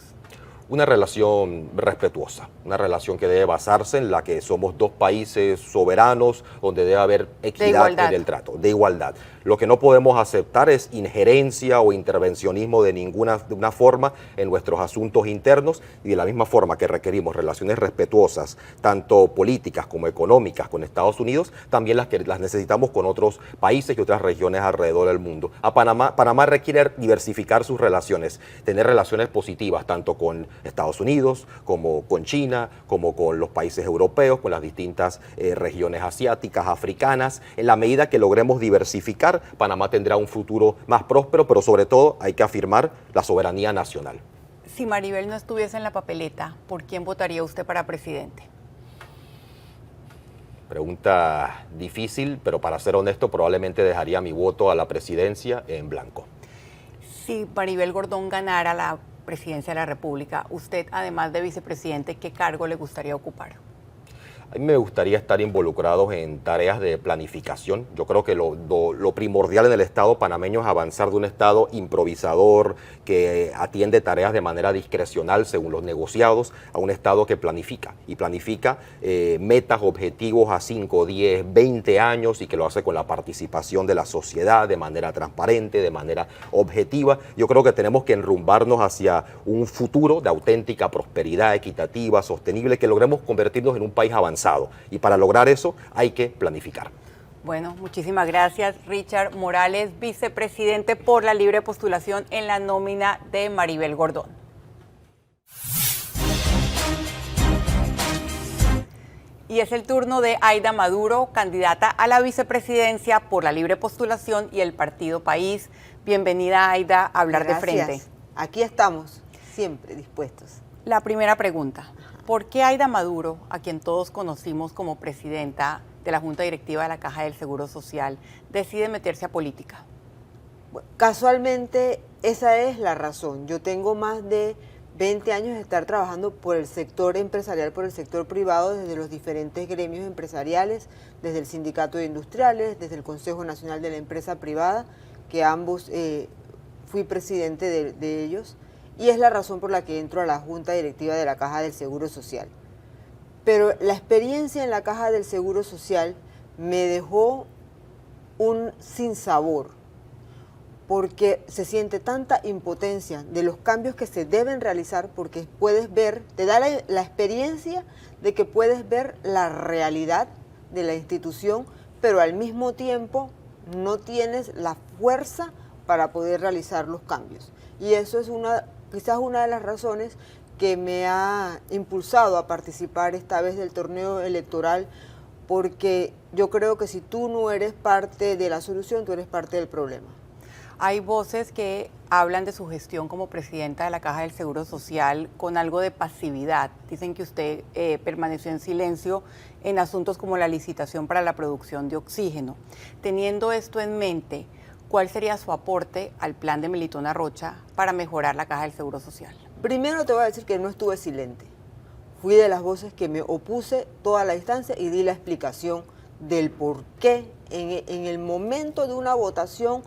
Una relación respetuosa, una relación que debe basarse en la que somos dos países soberanos, donde debe haber equidad en el trato, de igualdad. Lo que no podemos aceptar es injerencia o intervencionismo de ninguna forma en nuestros asuntos internos, y de la misma forma que requerimos relaciones respetuosas, tanto políticas como económicas con Estados Unidos, también las necesitamos con otros países y otras regiones alrededor del mundo. Panamá requiere diversificar sus relaciones, tener relaciones positivas tanto con Estados Unidos, como con China, como con los países europeos, con las distintas regiones asiáticas, africanas. En la medida que logremos diversificar, Panamá tendrá un futuro más próspero, pero sobre todo hay que afirmar la soberanía nacional. Si Maribel no estuviese en la papeleta, ¿por quién votaría usted para presidente? Pregunta difícil, pero para ser honesto, probablemente dejaría mi voto a la presidencia en blanco. Si Maribel Gordón ganara la presidencia de la República, usted, además de vicepresidente, ¿qué cargo le gustaría ocupar? A mí me gustaría estar involucrados en tareas de planificación. Yo creo que lo primordial en el Estado panameño es avanzar de un Estado improvisador, que atiende tareas de manera discrecional según los negociados, a un Estado que planifica. Y planifica metas, objetivos a 5, 10, 20 años y que lo hace con la participación de la sociedad de manera transparente, de manera objetiva. Yo creo que tenemos que enrumbarnos hacia un futuro de auténtica prosperidad equitativa, sostenible, que logremos convertirnos en un país avanzado. Y para lograr eso hay que planificar. Bueno, muchísimas gracias, Richard Morales, vicepresidente por la libre postulación en la nómina de Maribel Gordón. Y es el turno de Aida Maduro, candidata a la vicepresidencia por la libre postulación y el Partido País. Bienvenida, Aida, a hablar de frente. Aquí estamos, siempre dispuestos. La primera pregunta. ¿Por qué Aida Maduro, a quien todos conocimos como presidenta de la Junta Directiva de la Caja del Seguro Social, decide meterse a política? Bueno, casualmente esa es la razón. Yo tengo más de 20 años de estar trabajando por el sector empresarial, por el sector privado, desde los diferentes gremios empresariales, desde el Sindicato de Industriales, desde el Consejo Nacional de la Empresa Privada, que ambos fui presidente de ellos. Y es la razón por la que entro a la Junta Directiva de la Caja del Seguro Social. Pero la experiencia en la Caja del Seguro Social me dejó un sinsabor, porque se siente tanta impotencia de los cambios que se deben realizar, porque puedes ver, te da la experiencia de que puedes ver la realidad de la institución, pero al mismo tiempo no tienes la fuerza para poder realizar los cambios. Y eso es quizás una de las razones que me ha impulsado a participar esta vez del torneo electoral, porque yo creo que si tú no eres parte de la solución, tú eres parte del problema. Hay voces que hablan de su gestión como presidenta de la Caja del Seguro Social con algo de pasividad. Dicen que usted permaneció en silencio en asuntos como la licitación para la producción de oxígeno. Teniendo esto en mente, ¿cuál sería su aporte al plan de Melitón Arrocha para mejorar la Caja del Seguro Social? Primero te voy a decir que no estuve silente. Fui de las voces que me opuse toda la distancia y di la explicación del por qué en el momento de una votación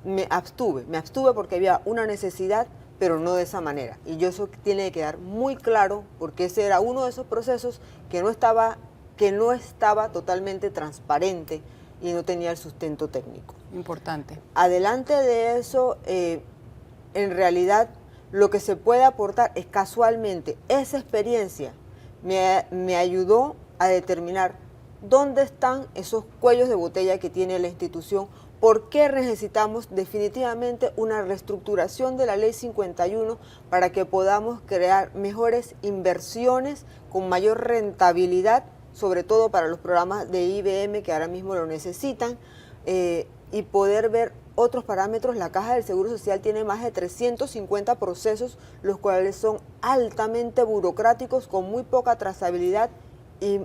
me abstuve porque había una necesidad, pero no de esa manera. Y yo eso tiene que quedar muy claro, porque ese era uno de esos procesos que no estaba totalmente transparente y no tenía el sustento técnico. Importante. Adelante de eso, en realidad lo que se puede aportar es casualmente esa experiencia me ayudó a determinar dónde están esos cuellos de botella que tiene la institución, por qué necesitamos definitivamente una reestructuración de la Ley 51 para que podamos crear mejores inversiones con mayor rentabilidad, sobre todo para los programas de IBM que ahora mismo lo necesitan, y poder ver otros parámetros. La Caja del Seguro Social tiene más de 350 procesos, los cuales son altamente burocráticos, con muy poca trazabilidad y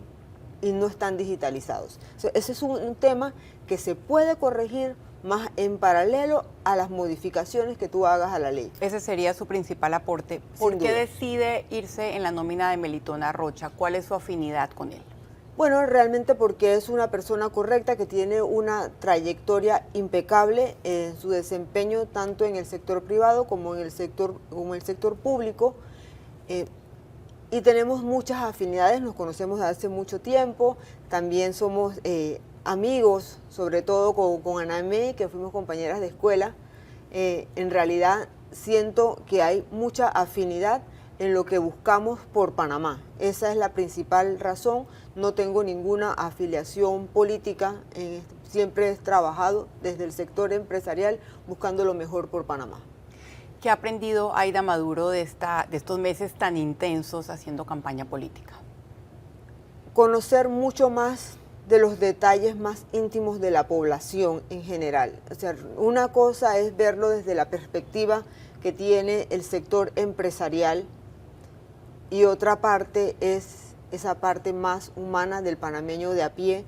no están digitalizados. Ese es un tema que se puede corregir más en paralelo a las modificaciones que tú hagas a la ley. Ese sería su principal aporte. ¿Por qué decide irse en la nómina de Melitón Rocha? ¿Cuál es su afinidad con él? Bueno, realmente porque es una persona correcta que tiene una trayectoria impecable en su desempeño tanto en el sector privado como en el sector público. Y tenemos muchas afinidades, nos conocemos desde hace mucho tiempo, también somos amigos, sobre todo con Anamé, que fuimos compañeras de escuela. En realidad siento que hay mucha afinidad en lo que buscamos por Panamá. Esa es la principal razón. No tengo ninguna afiliación política, siempre he trabajado desde el sector empresarial buscando lo mejor por Panamá. ¿Qué ha aprendido Aida Maduro de estos meses tan intensos haciendo campaña política? Conocer mucho más de los detalles más íntimos de la población en general. O sea, una cosa es verlo desde la perspectiva que tiene el sector empresarial y otra parte es esa parte más humana del panameño de a pie.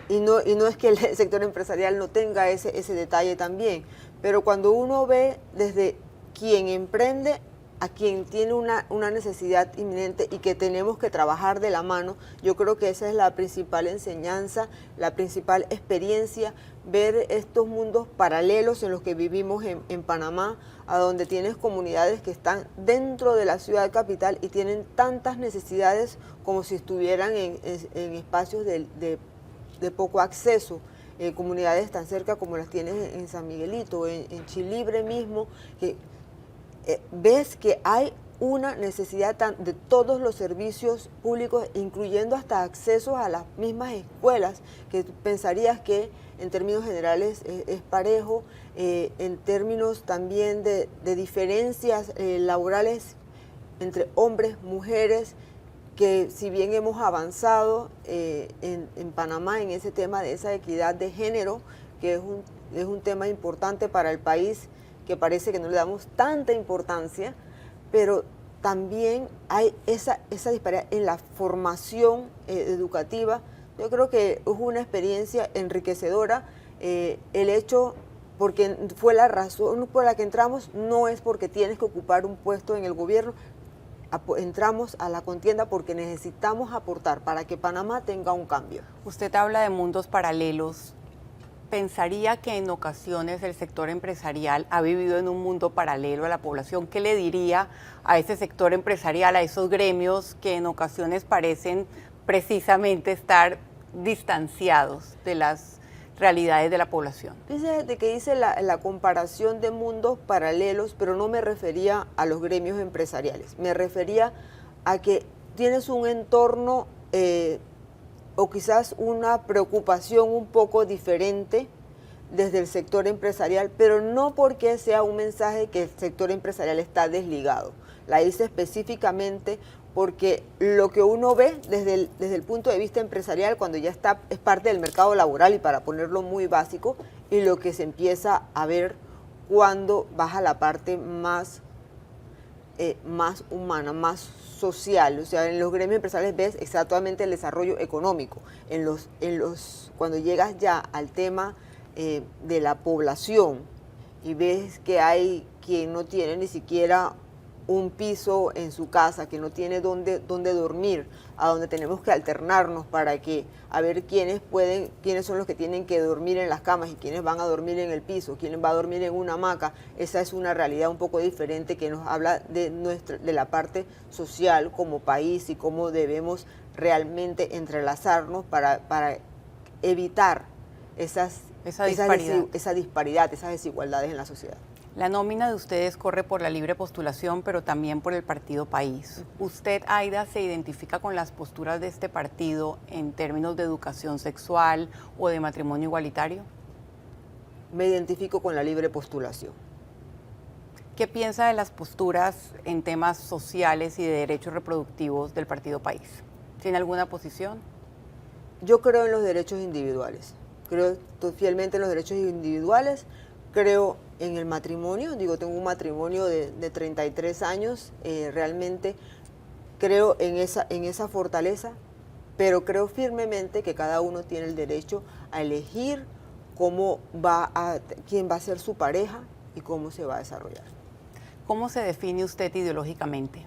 Y no es que el sector empresarial no tenga ese detalle también, pero cuando uno ve desde quien emprende a quien tiene una necesidad inminente y que tenemos que trabajar de la mano, yo creo que esa es la principal enseñanza, la principal experiencia, ver estos mundos paralelos en los que vivimos en Panamá, a donde tienes comunidades que están dentro de la ciudad capital y tienen tantas necesidades como si estuvieran en espacios de poco acceso. Comunidades tan cerca como las tienes en San Miguelito, en Chilibre mismo, que ves que hay una necesidad de todos los servicios públicos, incluyendo hasta accesos a las mismas escuelas, que pensarías que en términos generales es parejo, en términos también de diferencias laborales entre hombres, mujeres, que si bien hemos avanzado en Panamá en ese tema de esa equidad de género, que es un tema importante para el país, que parece que no le damos tanta importancia, pero también hay esa disparidad en la formación educativa. Yo creo que es una experiencia enriquecedora. El hecho, porque fue la razón por la que entramos, no es porque tienes que ocupar un puesto en el gobierno. Entramos a la contienda porque necesitamos aportar para que Panamá tenga un cambio. Usted habla de mundos paralelos. ¿Pensaría que en ocasiones el sector empresarial ha vivido en un mundo paralelo a la población? ¿Qué le diría a ese sector empresarial, a esos gremios que en ocasiones parecen precisamente estar distanciados de las realidades de la población? Fíjate que hice la comparación de mundos paralelos, pero no me refería a los gremios empresariales. Me refería a que tienes un entorno o quizás una preocupación un poco diferente desde el sector empresarial, pero no porque sea un mensaje que el sector empresarial está desligado. La hice específicamente porque lo que uno ve desde el punto de vista empresarial, cuando ya es parte del mercado laboral, y para ponerlo muy básico, y lo que se empieza a ver cuando vas a la parte más humana, más social. O sea, en los gremios empresariales ves exactamente el desarrollo económico. Cuando llegas ya al tema de la población y ves que hay quien no tiene ni siquiera un piso en su casa, que no tiene dónde dormir, a donde tenemos que alternarnos para a ver quiénes son los que tienen que dormir en las camas y quiénes van a dormir en el piso, quiénes va a dormir en una hamaca. Esa es una realidad un poco diferente que nos habla de la parte social como país y cómo debemos realmente entrelazarnos para evitar esa disparidad, esas desigualdades en la sociedad. La nómina de ustedes corre por la libre postulación, pero también por el partido País. ¿Usted, Aida, se identifica con las posturas de este partido en términos de educación sexual o de matrimonio igualitario? me identifico con la libre postulación. ¿Qué piensa de las posturas en temas sociales y de derechos reproductivos del Partido País? ¿Tiene alguna posición? Yo creo en los derechos individuales, creo fielmente en los derechos individuales, creo en el matrimonio, tengo un matrimonio de 33 años, realmente creo en esa fortaleza, pero creo firmemente que cada uno tiene el derecho a elegir quién va a ser su pareja y cómo se va a desarrollar. ¿Cómo se define usted ideológicamente?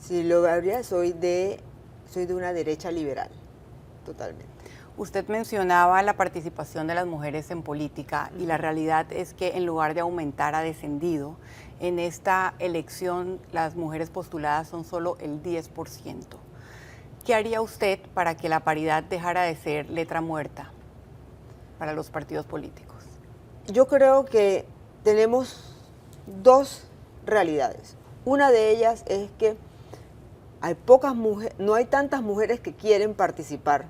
Si lo habría, soy de una derecha liberal, totalmente. Usted mencionaba la participación de las mujeres en política y la realidad es que en lugar de aumentar ha descendido. En esta elección las mujeres postuladas son solo el 10%. ¿Qué haría usted para que la paridad dejara de ser letra muerta para los partidos políticos? Yo creo que tenemos dos realidades. Una de ellas es que hay pocas mujeres, no hay tantas mujeres que quieren participar.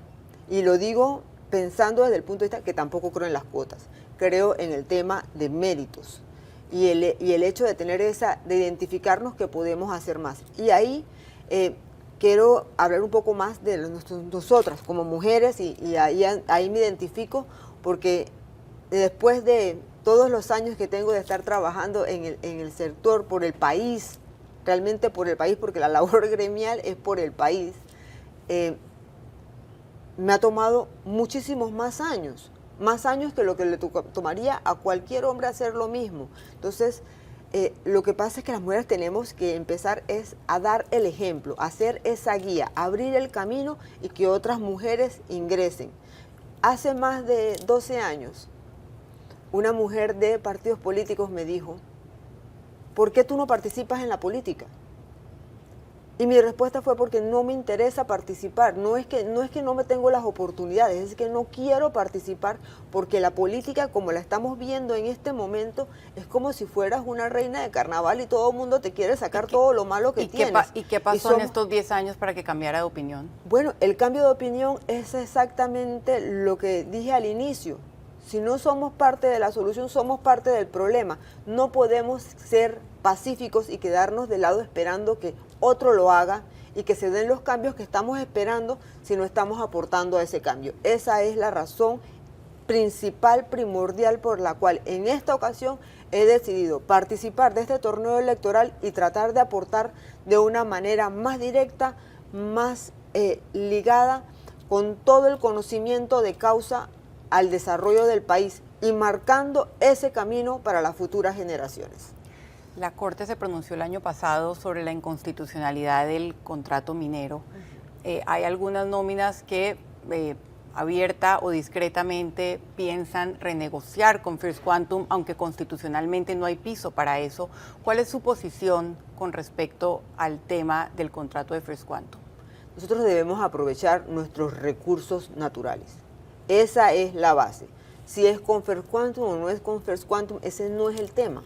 Y lo digo pensando desde el punto de vista que tampoco creo en las cuotas. Creo en el tema de méritos y el hecho de tener de identificarnos que podemos hacer más. Y ahí quiero hablar un poco más de nosotras como mujeres y ahí me identifico porque después de todos los años que tengo de estar trabajando en el sector por el país, realmente por el país, porque la labor gremial es por el país, me ha tomado muchísimos más años que lo que le tomaría a cualquier hombre hacer lo mismo. Entonces, lo que pasa es que las mujeres tenemos que empezar a dar el ejemplo, a hacer esa guía, abrir el camino y que otras mujeres ingresen. Hace más de 12 años, una mujer de partidos políticos me dijo, ¿por qué tú no participas en la política? Y mi respuesta fue porque no me interesa participar, no es que no me tengo las oportunidades, es que no quiero participar porque la política como la estamos viendo en este momento es como si fueras una reina de carnaval y todo el mundo te quiere sacar todo lo malo que tienes. ¿Y qué pasó en estos 10 años para que cambiara de opinión? Bueno, el cambio de opinión es exactamente lo que dije al inicio. Si no somos parte de la solución, somos parte del problema. No podemos ser pacíficos y quedarnos de lado esperando que otro lo haga y que se den los cambios que estamos esperando si no estamos aportando a ese cambio. Esa es la razón principal, primordial por la cual en esta ocasión he decidido participar de este torneo electoral y tratar de aportar de una manera más directa, más ligada, con todo el conocimiento de causa al desarrollo del país y marcando ese camino para las futuras generaciones. La Corte se pronunció el año pasado sobre la inconstitucionalidad del contrato minero. Hay algunas nóminas que abierta o discretamente piensan renegociar con First Quantum, aunque constitucionalmente no hay piso para eso. ¿Cuál es su posición con respecto al tema del contrato de First Quantum? Nosotros debemos aprovechar nuestros recursos naturales. Esa es la base. Si es con First Quantum o no es con First Quantum, ese no es el tema.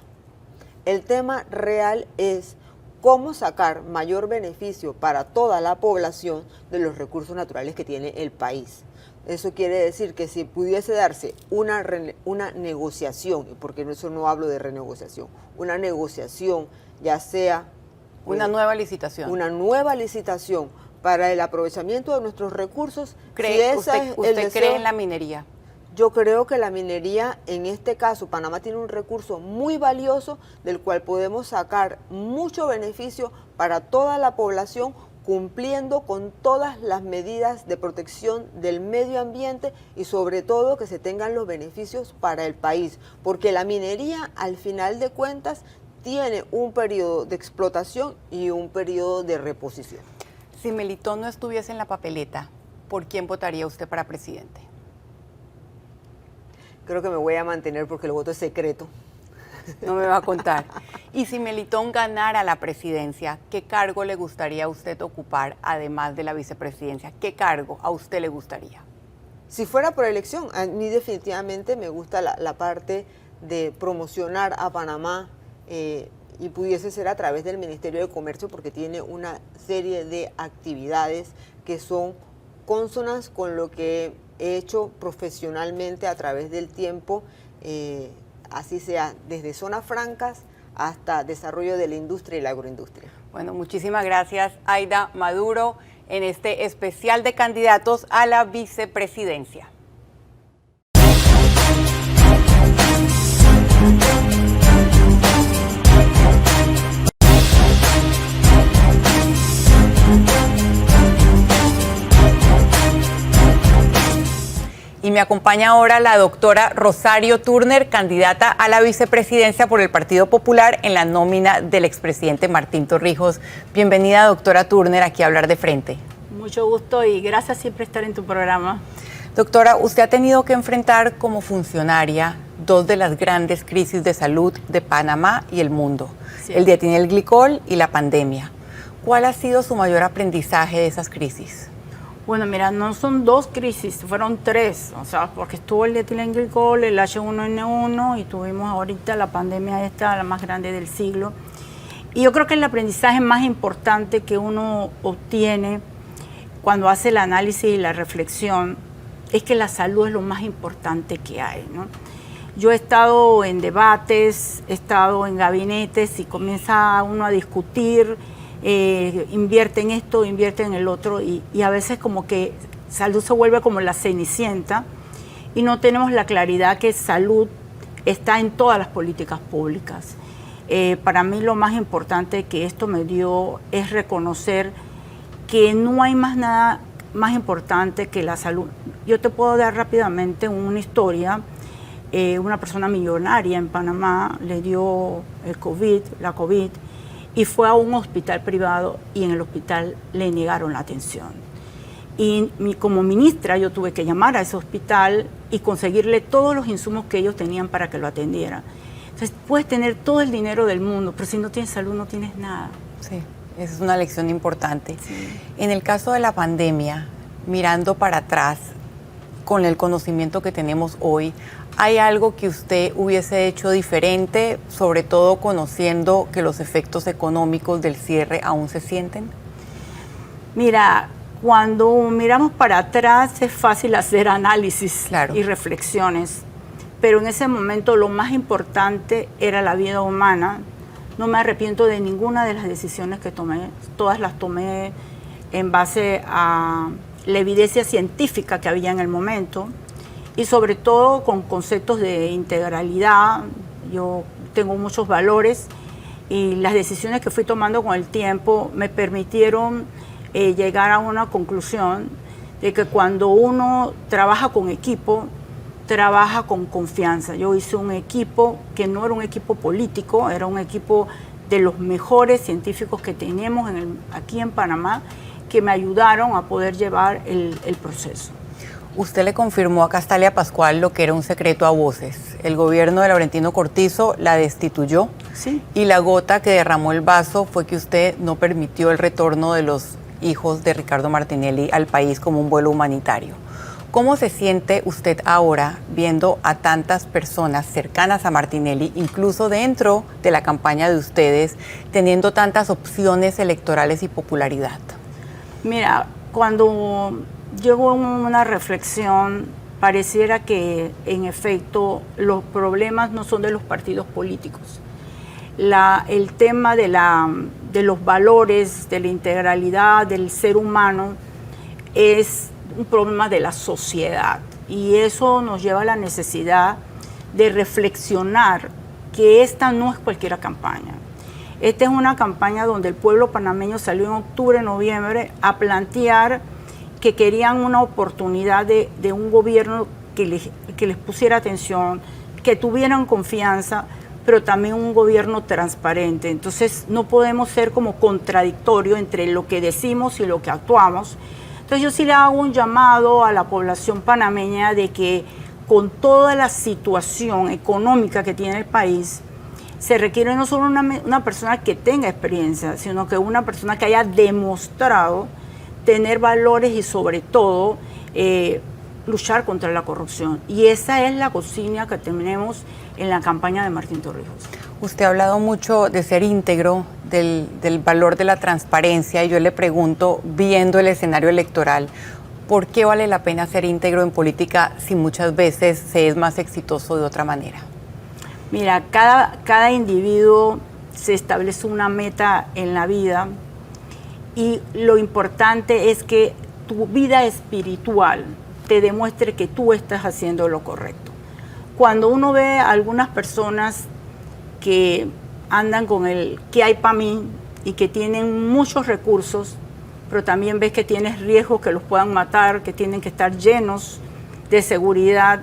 El tema real es cómo sacar mayor beneficio para toda la población de los recursos naturales que tiene el país. Eso quiere decir que si pudiese darse una negociación, porque eso no hablo de renegociación, una negociación, ya sea una nueva licitación. Una nueva licitación para el aprovechamiento de nuestros recursos. ¿Usted cree en la minería? Yo creo que la minería, en este caso, Panamá tiene un recurso muy valioso del cual podemos sacar mucho beneficio para toda la población, cumpliendo con todas las medidas de protección del medio ambiente y sobre todo que se tengan los beneficios para el país, porque la minería al final de cuentas tiene un periodo de explotación y un periodo de reposición. Si Melitón no estuviese en la papeleta, ¿por quién votaría usted para presidente? Creo que me voy a mantener porque el voto es secreto. No me va a contar. Y si Melitón ganara la presidencia, ¿qué cargo le gustaría a usted ocupar, además de la vicepresidencia? ¿Qué cargo a usted le gustaría? Si fuera por elección, a mí definitivamente me gusta la parte de promocionar a Panamá y pudiese ser a través del Ministerio de Comercio porque tiene una serie de actividades que son cónsonas con lo que he hecho profesionalmente a través del tiempo, así sea desde zonas francas hasta desarrollo de la industria y la agroindustria. Bueno, muchísimas gracias, Aida Maduro, en este especial de candidatos a la vicepresidencia. Y me acompaña ahora la doctora Rosario Turner, candidata a la vicepresidencia por el Partido Popular en la nómina del expresidente Martín Torrijos. Bienvenida, doctora Turner, aquí a Hablar de Frente. Mucho gusto y gracias siempre estar en tu programa. Doctora, usted ha tenido que enfrentar como funcionaria dos de las grandes crisis de salud de Panamá y el mundo, sí, el dietilenglicol y la pandemia. ¿Cuál ha sido su mayor aprendizaje de esas crisis? Bueno, mira, no son dos crisis, fueron tres, o sea, porque estuvo el dietilenglicol, el H1N1 y tuvimos ahorita la pandemia esta, la más grande del siglo. Y yo creo que el aprendizaje más importante que uno obtiene cuando hace el análisis y la reflexión es que la salud es lo más importante que hay, ¿no? Yo he estado en debates, he estado en gabinetes y comienza uno a discutir, invierte en esto, invierte en el otro y a veces como que salud se vuelve como la cenicienta y no tenemos la claridad que salud está en todas las políticas públicas. Para mí lo más importante que esto me dio es reconocer que no hay más nada más importante que la salud. Yo te puedo dar rápidamente una historia. Una persona millonaria en Panamá le dio la COVID, y fue a un hospital privado y en el hospital le negaron la atención. Y como ministra yo tuve que llamar a ese hospital y conseguirle todos los insumos que ellos tenían para que lo atendieran. Entonces puedes tener todo el dinero del mundo, pero si no tienes salud no tienes nada. Sí, esa es una lección importante. Sí. En el caso de la pandemia, mirando para atrás, con el conocimiento que tenemos hoy, ¿hay algo que usted hubiese hecho diferente, sobre todo conociendo que los efectos económicos del cierre aún se sienten? Mira, cuando miramos para atrás es fácil hacer análisis, claro, y reflexiones, pero en ese momento lo más importante era la vida humana. No me arrepiento de ninguna de las decisiones que tomé, todas las tomé en base a la evidencia científica que había en el momento y sobre todo con conceptos de integralidad. Yo tengo muchos valores y las decisiones que fui tomando con el tiempo me permitieron llegar a una conclusión de que cuando uno trabaja con equipo, trabaja con confianza. Yo hice un equipo que no era un equipo político, era un equipo de los mejores científicos que tenemos aquí en Panamá, que me ayudaron a poder llevar el proceso. Usted le confirmó a Castalia Pascual lo que era un secreto a voces. El gobierno de Laurentino Cortizo la destituyó, sí, y la gota que derramó el vaso fue que usted no permitió el retorno de los hijos de Ricardo Martinelli al país como un vuelo humanitario. ¿Cómo se siente usted ahora viendo a tantas personas cercanas a Martinelli, incluso dentro de la campaña de ustedes, teniendo tantas opciones electorales y popularidad? Mira, cuando llego a una reflexión, pareciera que en efecto los problemas no son de los partidos políticos. El tema de los valores, de la integralidad del ser humano es un problema de la sociedad y eso nos lleva a la necesidad de reflexionar que esta no es cualquier campaña. Esta es una campaña donde el pueblo panameño salió en octubre, noviembre a plantear que querían una oportunidad de un gobierno que les pusiera atención, que tuvieran confianza, pero también un gobierno transparente. Entonces no podemos ser como contradictorio entre lo que decimos y lo que actuamos. Entonces yo sí le hago un llamado a la población panameña de que con toda la situación económica que tiene el país, se requiere no solo una persona que tenga experiencia, sino que una persona que haya demostrado tener valores y sobre todo luchar contra la corrupción. Y esa es la consigna que tenemos en la campaña de Martín Torrijos. Usted ha hablado mucho de ser íntegro, del valor de la transparencia, y yo le pregunto, viendo el escenario electoral, ¿Por qué vale la pena ser íntegro en política si muchas veces se es más exitoso de otra manera? Mira, cada individuo se establece una meta en la vida y lo importante es que tu vida espiritual te demuestre que tú estás haciendo lo correcto. Cuando uno ve a algunas personas que andan con el ¿qué hay para mí? Y que tienen muchos recursos, pero también ves que tienes riesgos que los puedan matar, que tienen que estar llenos de seguridad,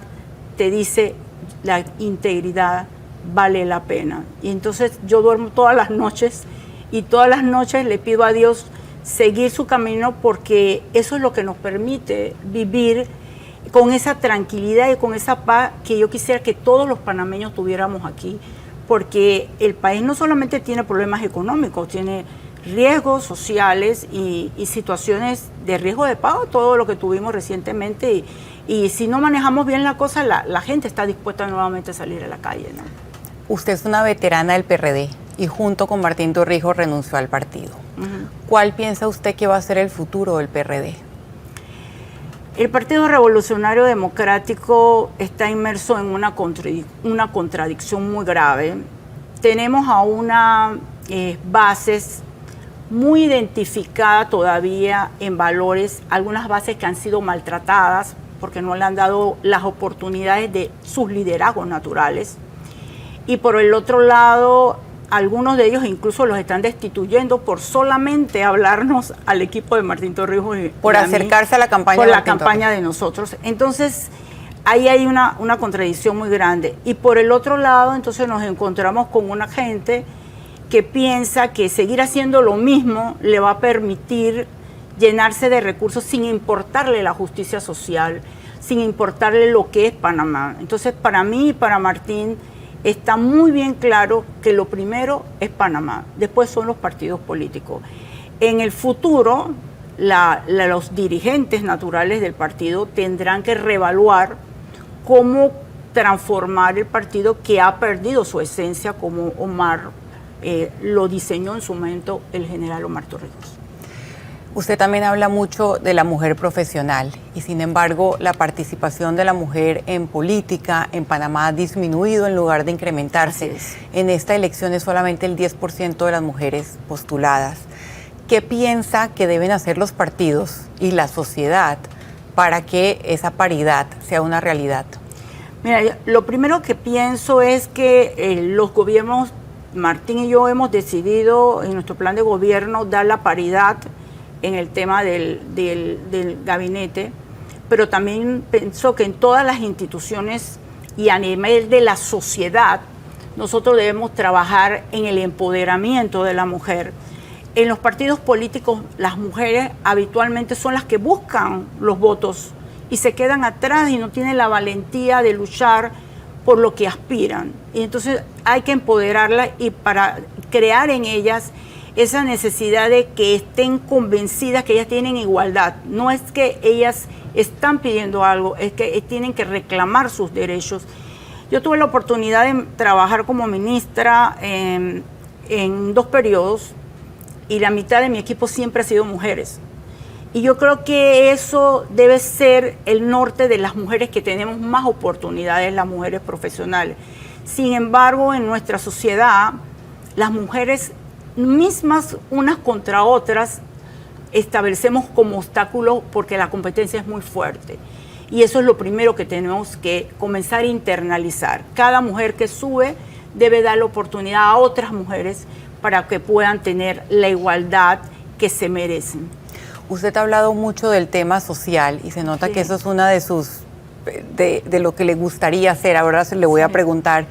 te dice la integridad vale la pena. Y entonces yo duermo todas las noches y todas las noches le pido a Dios seguir su camino porque eso es lo que nos permite vivir con esa tranquilidad y con esa paz que yo quisiera que todos los panameños tuviéramos aquí, porque el país no solamente tiene problemas económicos, tiene riesgos sociales y situaciones de riesgo de pago, todo lo que tuvimos recientemente, y si no manejamos bien la cosa, la gente está dispuesta nuevamente a salir a la calle, ¿no? Usted es una veterana del PRD y junto con Martín Torrijos renunció al partido. ¿Cuál piensa usted que va a ser el futuro del PRD? El Partido Revolucionario Democrático está inmerso en una contradicción muy grave. Tenemos a unas bases muy identificadas todavía en valores, algunas bases que han sido maltratadas porque no le han dado las oportunidades de sus liderazgos naturales. Y por el otro lado, algunos de ellos incluso los están destituyendo por solamente hablarnos al equipo de Martín Torrijos. Por acercarse a la campaña. Por la campaña de nosotros. Entonces, ahí hay una contradicción muy grande. Y por el otro lado, entonces nos encontramos con una gente que piensa que seguir haciendo lo mismo le va a permitir llenarse de recursos sin importarle la justicia social, sin importarle lo que es Panamá. Entonces, para mí y para Martín, está muy bien claro que lo primero es Panamá, después son los partidos políticos. En el futuro, los dirigentes naturales del partido tendrán que reevaluar cómo transformar el partido que ha perdido su esencia, como Omar lo diseñó en su momento el general Omar Torrijos. Usted también habla mucho de la mujer profesional y sin embargo la participación de la mujer en política en Panamá ha disminuido en lugar de incrementarse. En esta elección es solamente el 10% de las mujeres postuladas. ¿Qué piensa que deben hacer los partidos y la sociedad para que esa paridad sea una realidad? Mira, lo primero que pienso es que los gobiernos, Martín y yo hemos decidido en nuestro plan de gobierno dar la paridad en el tema del gabinete, pero también pienso que en todas las instituciones y a nivel de la sociedad, nosotros debemos trabajar en el empoderamiento de la mujer. En los partidos políticos, las mujeres habitualmente son las que buscan los votos y se quedan atrás y no tienen la valentía de luchar por lo que aspiran. Y entonces hay que empoderarlas y para crear en ellas esa necesidad de que estén convencidas que ellas tienen igualdad. No es que ellas están pidiendo algo, es que tienen que reclamar sus derechos. Yo tuve la oportunidad de trabajar como ministra en 2 periodos y la mitad de mi equipo siempre ha sido mujeres. Y yo creo que eso debe ser el norte de las mujeres que tenemos más oportunidades, las mujeres profesionales. Sin embargo, en nuestra sociedad, las mujeres mismas unas contra otras establecemos como obstáculo porque la competencia es muy fuerte. Y eso es lo primero que tenemos que comenzar a internalizar. Cada mujer que sube debe dar la oportunidad a otras mujeres para que puedan tener la igualdad que se merecen. Usted ha hablado mucho del tema social y se nota que eso es una de sus de lo que le gustaría hacer. Ahora se le voy a preguntar.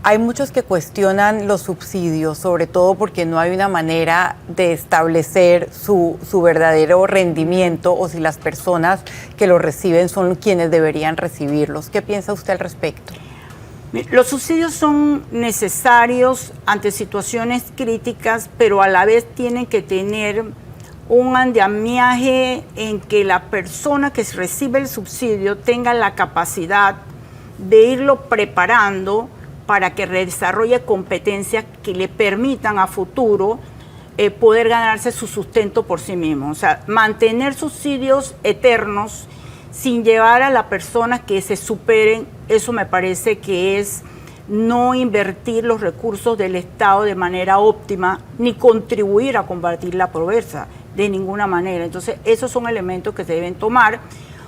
Hay muchos que cuestionan los subsidios, sobre todo porque no hay una manera de establecer su verdadero rendimiento o si las personas que lo reciben son quienes deberían recibirlos. ¿Qué piensa usted al respecto? Los subsidios son necesarios ante situaciones críticas, pero a la vez tienen que tener un andamiaje en que la persona que recibe el subsidio tenga la capacidad de irlo preparando para que desarrolle competencias que le permitan a futuro poder ganarse su sustento por sí mismo. O sea, mantener subsidios eternos sin llevar a la persona que se superen, eso me parece que es no invertir los recursos del Estado de manera óptima, ni contribuir a combatir la pobreza de ninguna manera. Entonces, esos son elementos que se deben tomar,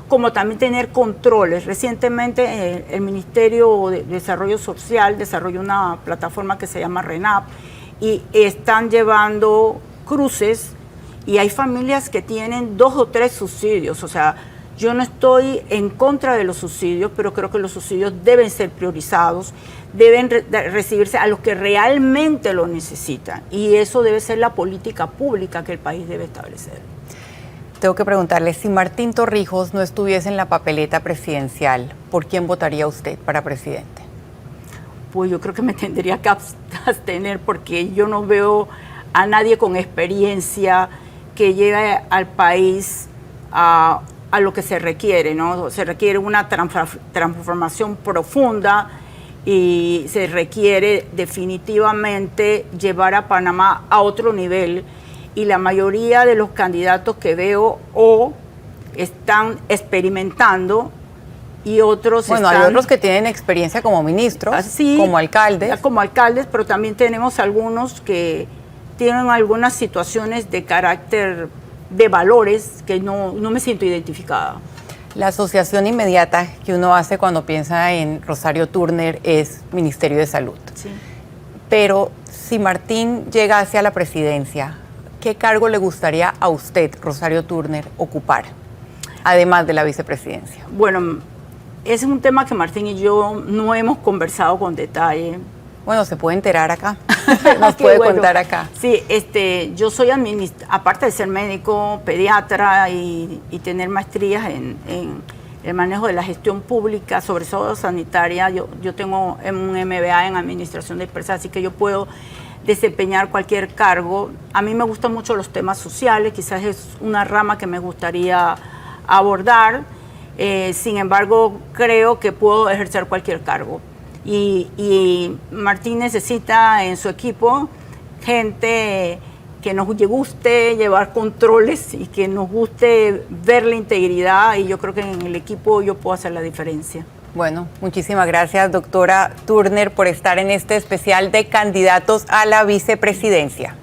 como también tener controles. Recientemente el Ministerio de Desarrollo Social desarrolló una plataforma que se llama RENAP y están llevando cruces y hay familias que tienen 2 o 3 subsidios. O sea, yo no estoy en contra de los subsidios, pero creo que los subsidios deben ser priorizados, deben recibirse a los que realmente lo necesitan y eso debe ser la política pública que el país debe establecer. Tengo que preguntarle, si Martín Torrijos no estuviese en la papeleta presidencial, ¿por quién votaría usted para presidente? Pues yo creo que me tendría que abstener porque yo no veo a nadie con experiencia que lleve al país a lo que se requiere, ¿no? Se requiere una transformación profunda y se requiere definitivamente llevar a Panamá a otro nivel y la mayoría de los candidatos que veo o están experimentando y otros bueno, hay otros que tienen experiencia como ministros, sí, como alcaldes. Como alcaldes, pero también tenemos algunos que tienen algunas situaciones de carácter de valores que no me siento identificada. La asociación inmediata que uno hace cuando piensa en Rosario Turner es Ministerio de Salud. Sí. Pero si Martín llega hacia la presidencia, ¿qué cargo le gustaría a usted, Rosario Turner, ocupar, además de la vicepresidencia? Bueno, ese es un tema que Martín y yo no hemos conversado con detalle. Bueno, se puede enterar acá, nos puede contar acá. Sí, yo soy aparte de ser médico, pediatra y tener maestrías en el manejo de la gestión pública, sobre todo sanitaria, yo tengo un MBA en administración de empresas, así que yo puedo desempeñar cualquier cargo. A mí me gustan mucho los temas sociales, quizás es una rama que me gustaría abordar, sin embargo, creo que puedo ejercer cualquier cargo. Y Martín necesita en su equipo gente que nos guste llevar controles y que nos guste ver la integridad y yo creo que en el equipo yo puedo hacer la diferencia. Bueno, muchísimas gracias, doctora Turner, por estar en este especial de candidatos a la vicepresidencia.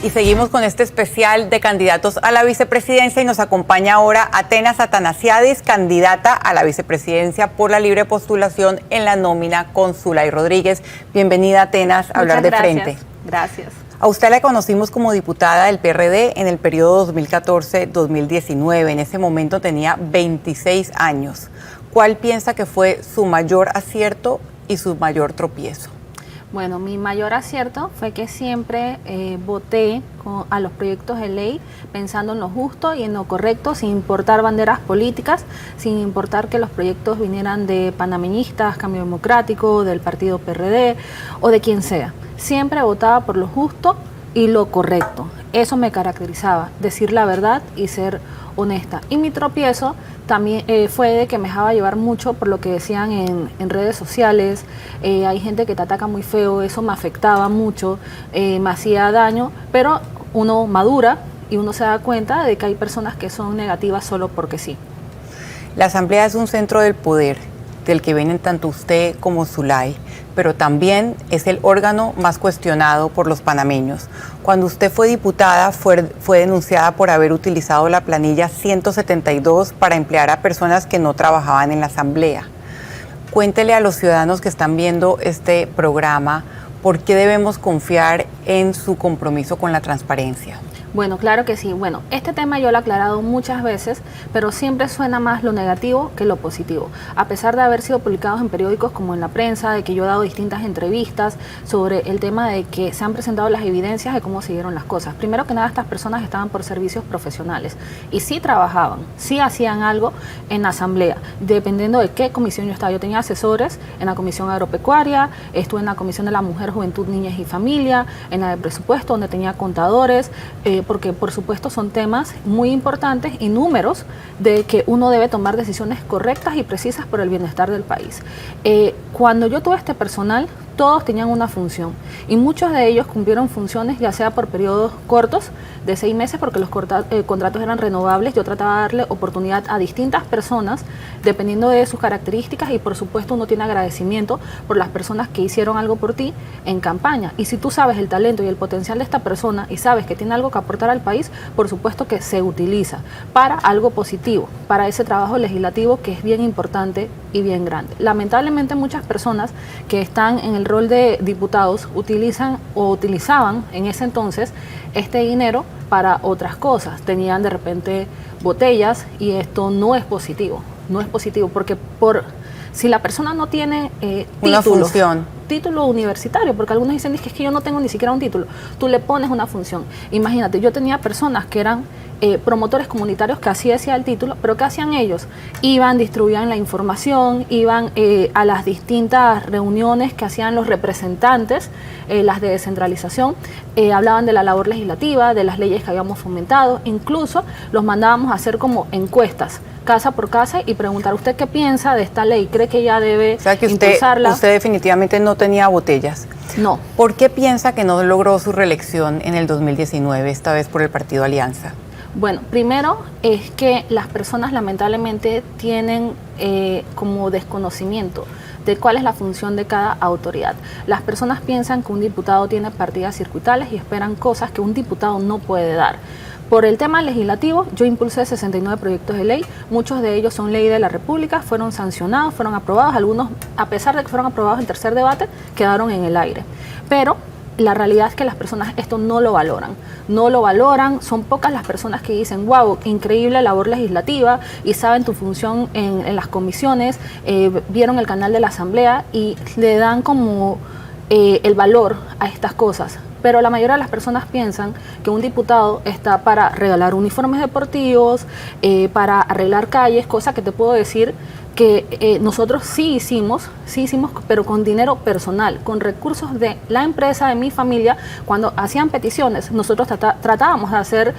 Y seguimos con este especial de candidatos a la vicepresidencia y nos acompaña ahora Atenas Atanasiadis, candidata a la vicepresidencia por la libre postulación en la nómina con Zulay Rodríguez. Bienvenida, Atenas, a Hablar de Frente. Gracias. A usted la conocimos como diputada del PRD en el periodo 2014-2019. En ese momento tenía 26 años. ¿Cuál piensa que fue su mayor acierto y su mayor tropiezo? Bueno, mi mayor acierto fue que siempre voté a los proyectos de ley pensando en lo justo y en lo correcto, sin importar banderas políticas, sin importar que los proyectos vinieran de panameñistas, Cambio Democrático, del partido PRD o de quien sea. Siempre votaba por lo justo y lo correcto. Eso me caracterizaba, decir la verdad y ser honesta. Y mi tropiezo también fue de que me dejaba llevar mucho por lo que decían en redes sociales. Hay gente que te ataca muy feo, eso me afectaba mucho, me hacía daño, pero uno madura y uno se da cuenta de que hay personas que son negativas solo porque sí. La Asamblea es un centro del poder, del que vienen tanto usted como Zulay, pero también es el órgano más cuestionado por los panameños. Cuando usted fue diputada, fue denunciada por haber utilizado la planilla 172 para emplear a personas que no trabajaban en la Asamblea. Cuéntele a los ciudadanos que están viendo este programa por qué debemos confiar en su compromiso con la transparencia. Bueno, claro que sí. Bueno, este tema yo lo he aclarado muchas veces, pero siempre suena más lo negativo que lo positivo. A pesar de haber sido publicados en periódicos como en La Prensa, de que yo he dado distintas entrevistas sobre el tema de que se han presentado las evidencias de cómo se dieron las cosas. Primero que nada, estas personas estaban por servicios profesionales y sí trabajaban, sí hacían algo en la asamblea, dependiendo de qué comisión yo estaba. Yo tenía asesores en la Comisión Agropecuaria, estuve en la Comisión de la Mujer, Juventud, Niñas y Familia, en la de Presupuesto, donde tenía contadores, porque por supuesto son temas muy importantes y números de que uno debe tomar decisiones correctas y precisas por el bienestar del país. Cuando yo tuve este personal, todos tenían una función y muchos de ellos cumplieron funciones ya sea por periodos cortos de 6 meses porque los contratos eran renovables. Yo trataba de darle oportunidad a distintas personas dependiendo de sus características y por supuesto uno tiene agradecimiento por las personas que hicieron algo por ti en campaña. Y si tú sabes el talento y el potencial de esta persona y sabes que tiene algo que aportar al país, por supuesto que se utiliza para algo positivo, para ese trabajo legislativo que es bien importante y bien grande. Lamentablemente muchas personas que están en el rol de diputados utilizan o utilizaban en ese entonces este dinero para otras cosas. Tenían de repente botellas y esto no es positivo. No es positivo porque si la persona no tiene una función, título universitario, porque algunos dicen es que yo no tengo ni siquiera un título, tú le pones una función. Imagínate, yo tenía personas que eran promotores comunitarios que así decía el título, pero ¿qué hacían ellos? Iban, distribuían la información, iban a las distintas reuniones que hacían los representantes, las de descentralización, hablaban de la labor legislativa, de las leyes que habíamos fomentado, incluso los mandábamos a hacer como encuestas, casa por casa, y preguntar, ¿usted qué piensa de esta ley? ¿Cree que ya debe impulsarla? Usted definitivamente no tenía botellas. No. ¿Por qué piensa que no logró su reelección en el 2019, esta vez por el Partido Alianza? Bueno, primero es que las personas lamentablemente tienen como desconocimiento de cuál es la función de cada autoridad. Las personas piensan que un diputado tiene partidas circuitales y esperan cosas que un diputado no puede dar. Por el tema legislativo, yo impulsé 69 proyectos de ley, muchos de ellos son ley de la República, fueron sancionados, fueron aprobados, algunos, a pesar de que fueron aprobados en tercer debate, quedaron en el aire. Pero la realidad es que las personas esto no lo valoran, son pocas las personas que dicen, wow, increíble labor legislativa y saben tu función en las comisiones, vieron el canal de la Asamblea y le dan como el valor a estas cosas. Pero la mayoría de las personas piensan que un diputado está para regalar uniformes deportivos, para arreglar calles, cosa que te puedo decir que nosotros sí hicimos, pero con dinero personal, con recursos de la empresa, de mi familia. Cuando hacían peticiones, nosotros tratábamos de hacer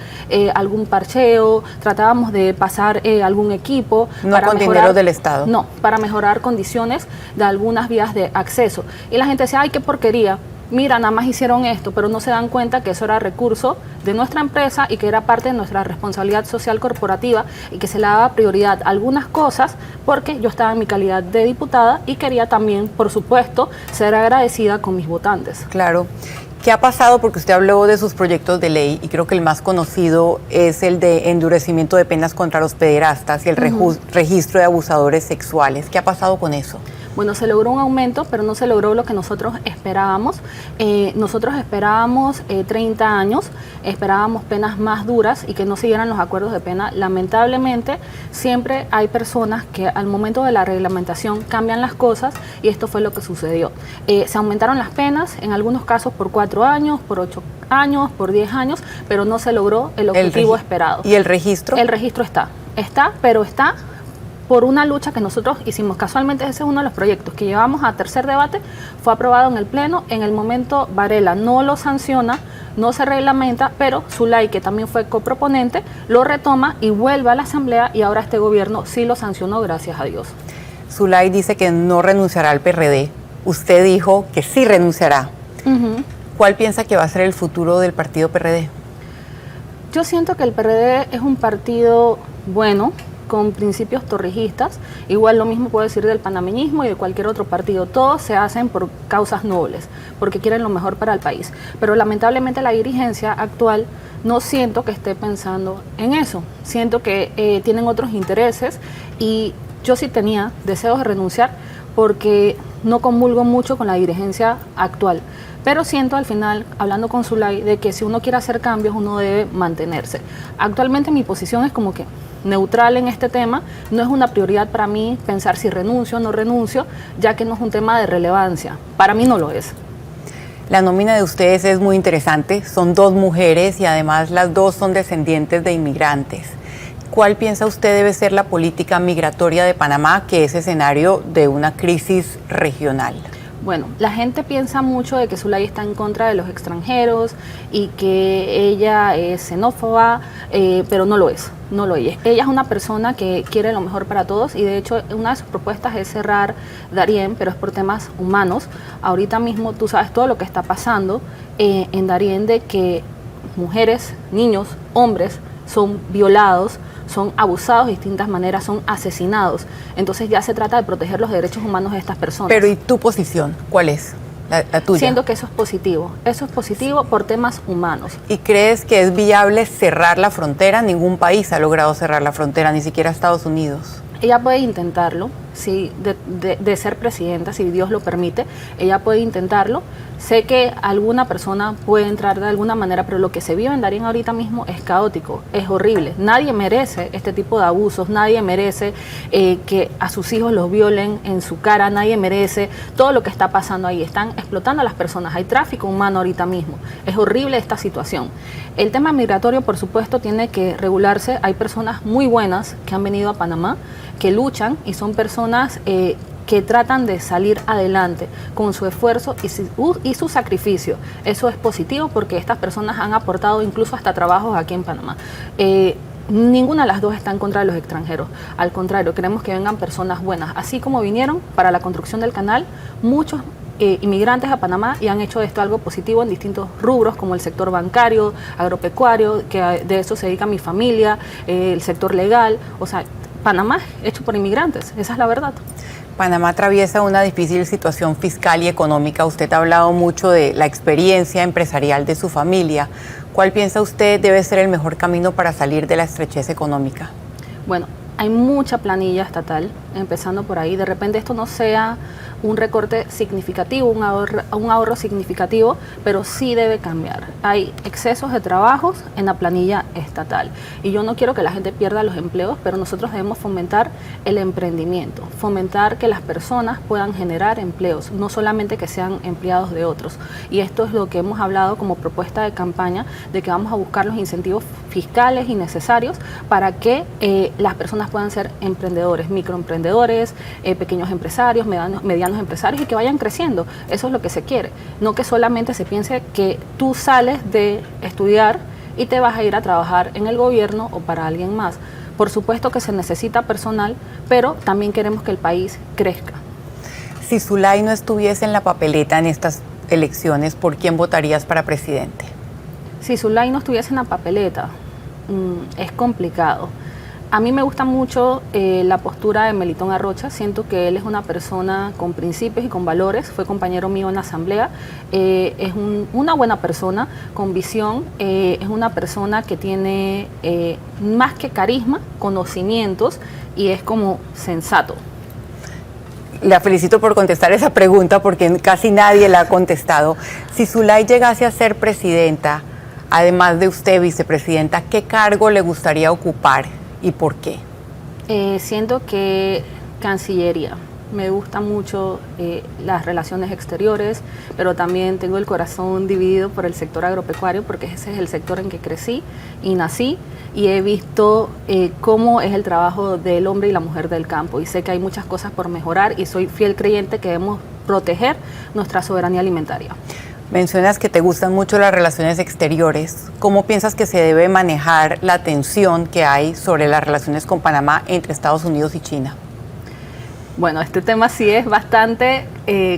algún parcheo, tratábamos de pasar algún equipo. No para con mejorar, dinero del Estado. No, para mejorar condiciones de algunas vías de acceso. Y la gente decía, ay, qué porquería. Mira, nada más hicieron esto, pero no se dan cuenta que eso era recurso de nuestra empresa y que era parte de nuestra responsabilidad social corporativa y que se le daba prioridad a algunas cosas porque yo estaba en mi calidad de diputada y quería también, por supuesto, ser agradecida con mis votantes. Claro. ¿Qué ha pasado? Porque usted habló de sus proyectos de ley y creo que el más conocido es el de endurecimiento de penas contra los pederastas y el registro de abusadores sexuales. ¿Qué ha pasado con eso? Bueno, se logró un aumento, pero no se logró lo que nosotros esperábamos. Nosotros esperábamos 30 años, esperábamos penas más duras y que no siguieran los acuerdos de pena. Lamentablemente, siempre hay personas que al momento de la reglamentación cambian las cosas y esto fue lo que sucedió. Se aumentaron las penas, en algunos casos por 4 años, por 8 años, por 10 años, pero no se logró el objetivo esperado. ¿Y el registro? El registro está, pero está por una lucha que nosotros hicimos. Casualmente ese es uno de los proyectos que llevamos a tercer debate, fue aprobado en el Pleno. En el momento Varela no lo sanciona, no se reglamenta, pero Zulay, que también fue coproponente, lo retoma y vuelve a la Asamblea y ahora este gobierno sí lo sancionó, gracias a Dios. Zulay dice que no renunciará al PRD. Usted dijo que sí renunciará. ¿Cuál piensa que va a ser el futuro del partido PRD? Yo siento que el PRD es un partido bueno, con principios torrijistas. Igual lo mismo puedo decir del panameñismo y de cualquier otro partido. Todos se hacen por causas nobles, porque quieren lo mejor para el país. Pero lamentablemente la dirigencia actual no siento que esté pensando en eso. Siento que tienen otros intereses y yo sí tenía deseos de renunciar porque no comulgo mucho con la dirigencia actual. Pero siento al final, hablando con Zulay, de que si uno quiere hacer cambios, uno debe mantenerse. Actualmente mi posición es como que neutral en este tema. No es una prioridad para mí pensar si renuncio o no renuncio, ya que no es un tema de relevancia. Para mí no lo es. La nómina de ustedes es muy interesante. Son 2 mujeres y además las 2 son descendientes de inmigrantes. ¿Cuál piensa usted debe ser la política migratoria de Panamá, que es escenario de una crisis regional? Bueno, la gente piensa mucho de que Zulay está en contra de los extranjeros y que ella es xenófoba, pero no lo es, no lo es. Ella es una persona que quiere lo mejor para todos y de hecho una de sus propuestas es cerrar Darién, pero es por temas humanos. Ahorita mismo tú sabes todo lo que está pasando en Darién, de que mujeres, niños, hombres son violados, son abusados de distintas maneras, son asesinados. Entonces ya se trata de proteger los derechos humanos de estas personas. Pero ¿y tu posición? ¿Cuál es? La tuya. Siento que eso es positivo por temas humanos. ¿Y crees que es viable cerrar la frontera? Ningún país ha logrado cerrar la frontera, ni siquiera Estados Unidos. Ella puede intentarlo, si de ser presidenta, si Dios lo permite, ella puede intentarlo. Sé que alguna persona puede entrar de alguna manera, pero lo que se vive en Darién ahorita mismo es caótico, es horrible. Nadie merece este tipo de abusos, nadie merece que a sus hijos los violen en su cara, nadie merece todo lo que está pasando ahí. Están explotando a las personas, hay tráfico humano ahorita mismo. Es horrible esta situación. El tema migratorio, por supuesto, tiene que regularse. Hay personas muy buenas que han venido a Panamá, que luchan y son personas que tratan de salir adelante con su esfuerzo y su sacrificio. Eso es positivo porque estas personas han aportado incluso hasta trabajos aquí en Panamá. Ninguna de las dos está en contra de los extranjeros. Al contrario, queremos que vengan personas buenas. Así como vinieron para la construcción del canal, muchos inmigrantes a Panamá y han hecho de esto algo positivo en distintos rubros como el sector bancario, agropecuario, que de eso se dedica mi familia, el sector legal. O sea, Panamá es hecho por inmigrantes, esa es la verdad. Panamá atraviesa una difícil situación fiscal y económica. Usted ha hablado mucho de la experiencia empresarial de su familia. ¿Cuál piensa usted debe ser el mejor camino para salir de la estrechez económica? Bueno, hay mucha planilla estatal, empezando por ahí. De repente esto no sea un recorte significativo, un ahorro significativo, pero sí debe cambiar. Hay excesos de trabajos en la planilla estatal y yo no quiero que la gente pierda los empleos, pero nosotros debemos fomentar el emprendimiento, fomentar que las personas puedan generar empleos, no solamente que sean empleados de otros. Y esto es lo que hemos hablado como propuesta de campaña, de que vamos a buscar los incentivos fiscales y necesarios para que las personas puedan ser emprendedores, microemprendedores, pequeños empresarios, medianos empresarios y que vayan creciendo. Eso es lo que se quiere. No que solamente se piense que tú sales de estudiar y te vas a ir a trabajar en el gobierno o para alguien más. Por supuesto que se necesita personal, pero también queremos que el país crezca. Si Zulay no estuviese en la papeleta en estas elecciones, ¿por quién votarías para presidente? Si Zulay no estuviese en la papeleta, es complicado. A mí me gusta mucho la postura de Melitón Arrocha. Siento que él es una persona con principios y con valores. Fue compañero mío en la asamblea. Es una buena persona, con visión. Es una persona que tiene más que carisma, conocimientos y es como sensato. La felicito por contestar esa pregunta porque casi nadie la ha contestado. Si Zulay llegase a ser presidenta, además de usted, vicepresidenta, ¿qué cargo le gustaría ocupar y por qué? Siento que Cancillería. Me gustan mucho las relaciones exteriores, pero también tengo el corazón dividido por el sector agropecuario porque ese es el sector en que crecí y nací y he visto cómo es el trabajo del hombre y la mujer del campo y sé que hay muchas cosas por mejorar y soy fiel creyente que debemos proteger nuestra soberanía alimentaria. Mencionas que te gustan mucho las relaciones exteriores. ¿Cómo piensas que se debe manejar la tensión que hay sobre las relaciones con Panamá entre Estados Unidos y China? Bueno, este tema sí es bastante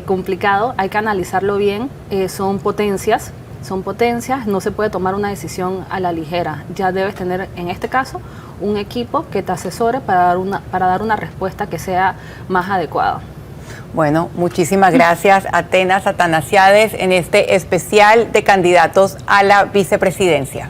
complicado, hay que analizarlo bien. Son potencias, no se puede tomar una decisión a la ligera. Ya debes tener, en este caso, un equipo que te asesore para dar una respuesta que sea más adecuada. Bueno, muchísimas gracias, Atenas Atanasiades, en este especial de candidatos a la vicepresidencia.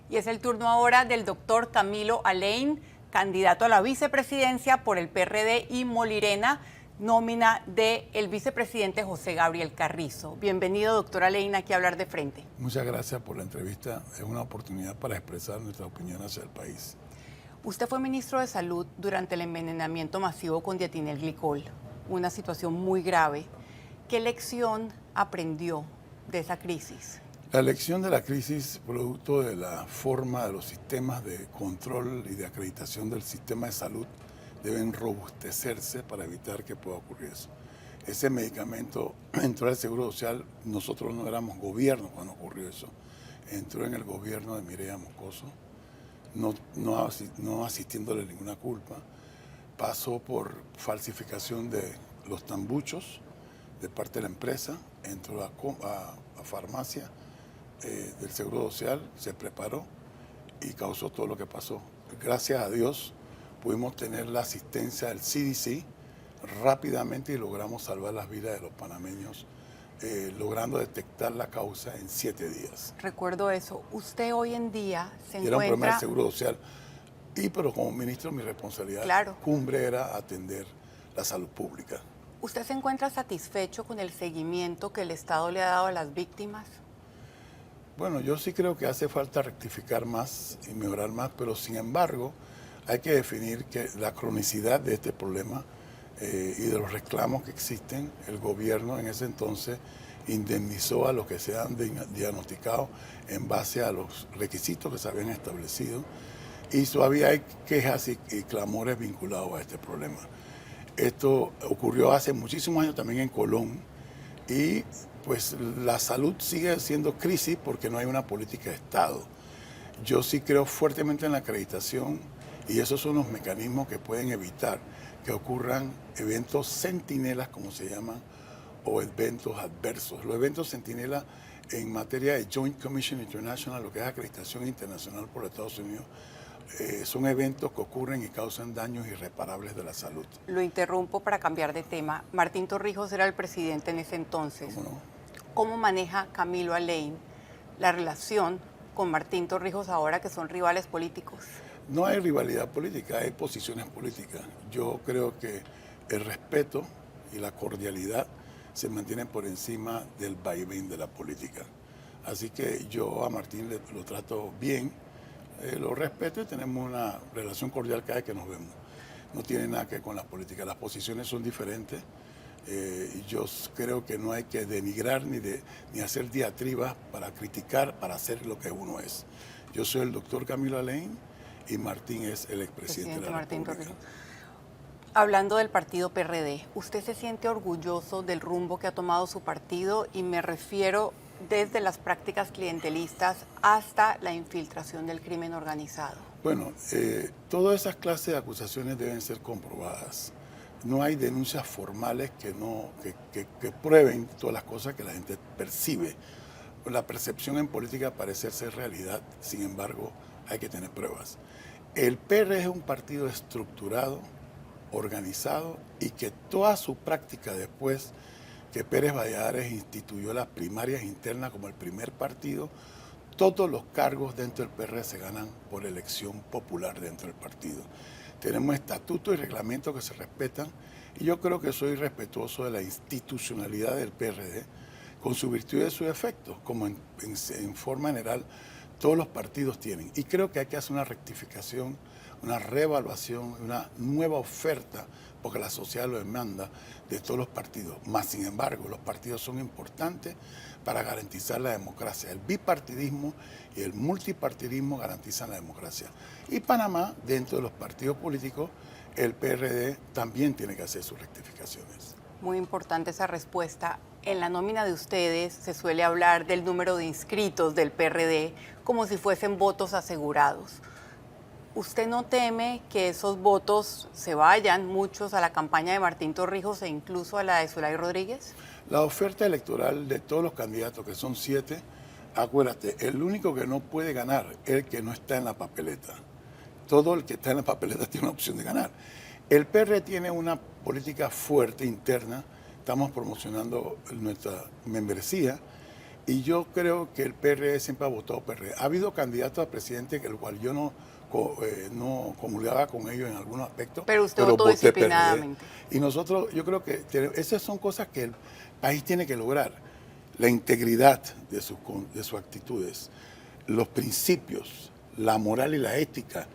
Y es el turno ahora del doctor Camilo Alain, candidato a la vicepresidencia por el PRD y Molirena, nómina del vicepresidente José Gabriel Carrizo. Bienvenido, doctor Alain, aquí a Hablar de Frente. Muchas gracias por la entrevista. Es una oportunidad para expresar nuestra opinión hacia el país. Usted fue ministro de Salud durante el envenenamiento masivo con dietilenglicol, una situación muy grave. ¿Qué lección aprendió de esa crisis? La lección de la crisis, producto de la forma de los sistemas de control y de acreditación del sistema de salud, deben robustecerse para evitar que pueda ocurrir eso. Ese medicamento entró al Seguro Social, nosotros no éramos gobierno cuando ocurrió eso, entró en el gobierno de Mireya Moscoso, no asistiéndole ninguna culpa, pasó por falsificación de los tambuchos de parte de la empresa, entró a farmacia del Seguro Social, se preparó y causó todo lo que pasó. Gracias a Dios pudimos tener la asistencia del CDC rápidamente y logramos salvar las vidas de los panameños, logrando detectar la causa en 7 días. Recuerdo eso. Usted hoy en día se Era un problema encuentra... del Seguro Social. Pero como ministro mi responsabilidad Claro. cumbre era atender la salud pública. ¿Usted se encuentra satisfecho con el seguimiento que el Estado le ha dado a las víctimas? Bueno, yo sí creo que hace falta rectificar más y mejorar más, pero sin embargo hay que definir que la cronicidad de este problema y de los reclamos que existen, el gobierno en ese entonces indemnizó a los que se han diagnosticado en base a los requisitos que se habían establecido y todavía hay quejas y clamores vinculados a este problema. Esto ocurrió hace muchísimos años también en Colón y pues la salud sigue siendo crisis porque no hay una política de Estado. Yo sí creo fuertemente en la acreditación y esos son los mecanismos que pueden evitar que ocurran eventos centinelas, como se llaman, o eventos adversos. Los eventos centinela en materia de Joint Commission International, lo que es acreditación internacional por Estados Unidos, son eventos que ocurren y causan daños irreparables de la salud. Lo interrumpo para cambiar de tema. Martín Torrijos era el presidente en ese entonces. ¿Cómo no? ¿Cómo maneja Camilo Alain la relación con Martín Torrijos ahora que son rivales políticos? No hay rivalidad política, hay posiciones políticas. Yo creo que el respeto y la cordialidad se mantienen por encima del vaivén de la política. Así que yo a Martín lo trato bien, lo respeto y tenemos una relación cordial cada vez que nos vemos. No tiene nada que ver con la política, las posiciones son diferentes. Yo creo que no hay que denigrar ni hacer diatribas para criticar, para hacer lo que uno es. Yo soy el doctor Camilo Alain y Martín es el expresidente de la Martín República. Torrijos. Hablando del partido PRD, ¿usted se siente orgulloso del rumbo que ha tomado su partido? Y me refiero desde las prácticas clientelistas hasta la infiltración del crimen organizado. Bueno, todas esas clases de acusaciones deben ser comprobadas. No hay denuncias formales que prueben todas las cosas que la gente percibe. La percepción en política parece ser realidad, sin embargo, hay que tener pruebas. El PR es un partido estructurado, organizado y que toda su práctica después que Pérez Valladares instituyó las primarias internas como el primer partido, todos los cargos dentro del PR se ganan por elección popular dentro del partido. Tenemos estatutos y reglamentos que se respetan y yo creo que soy respetuoso de la institucionalidad del PRD con su virtud y sus efectos, como en forma general todos los partidos tienen. Y creo que hay que hacer una rectificación, una reevaluación, una nueva oferta, porque la sociedad lo demanda, de todos los partidos. Más sin embargo, los partidos son importantes para garantizar la democracia. El bipartidismo y el multipartidismo garantizan la democracia. Y Panamá, dentro de los partidos políticos, el PRD también tiene que hacer sus rectificaciones. Muy importante esa respuesta. En la nómina de ustedes se suele hablar del número de inscritos del PRD como si fuesen votos asegurados. ¿Usted no teme que esos votos se vayan, muchos, a la campaña de Martín Torrijos e incluso a la de Zulay Rodríguez? La oferta electoral de todos los candidatos, que son 7, acuérdate, el único que no puede ganar es el que no está en la papeleta. Todo el que está en la papeleta tiene una opción de ganar. El PR tiene una política fuerte interna, estamos promocionando nuestra membresía y yo creo que el PR siempre ha votado PR. Ha habido candidatos a presidente, el cual yo no comulgaba con ellos en algunos aspectos. Pero usted votó voté disciplinadamente. PRD. Y nosotros, yo creo que esas son cosas que el país tiene que lograr. La integridad de sus actitudes, los principios, la moral y la ética,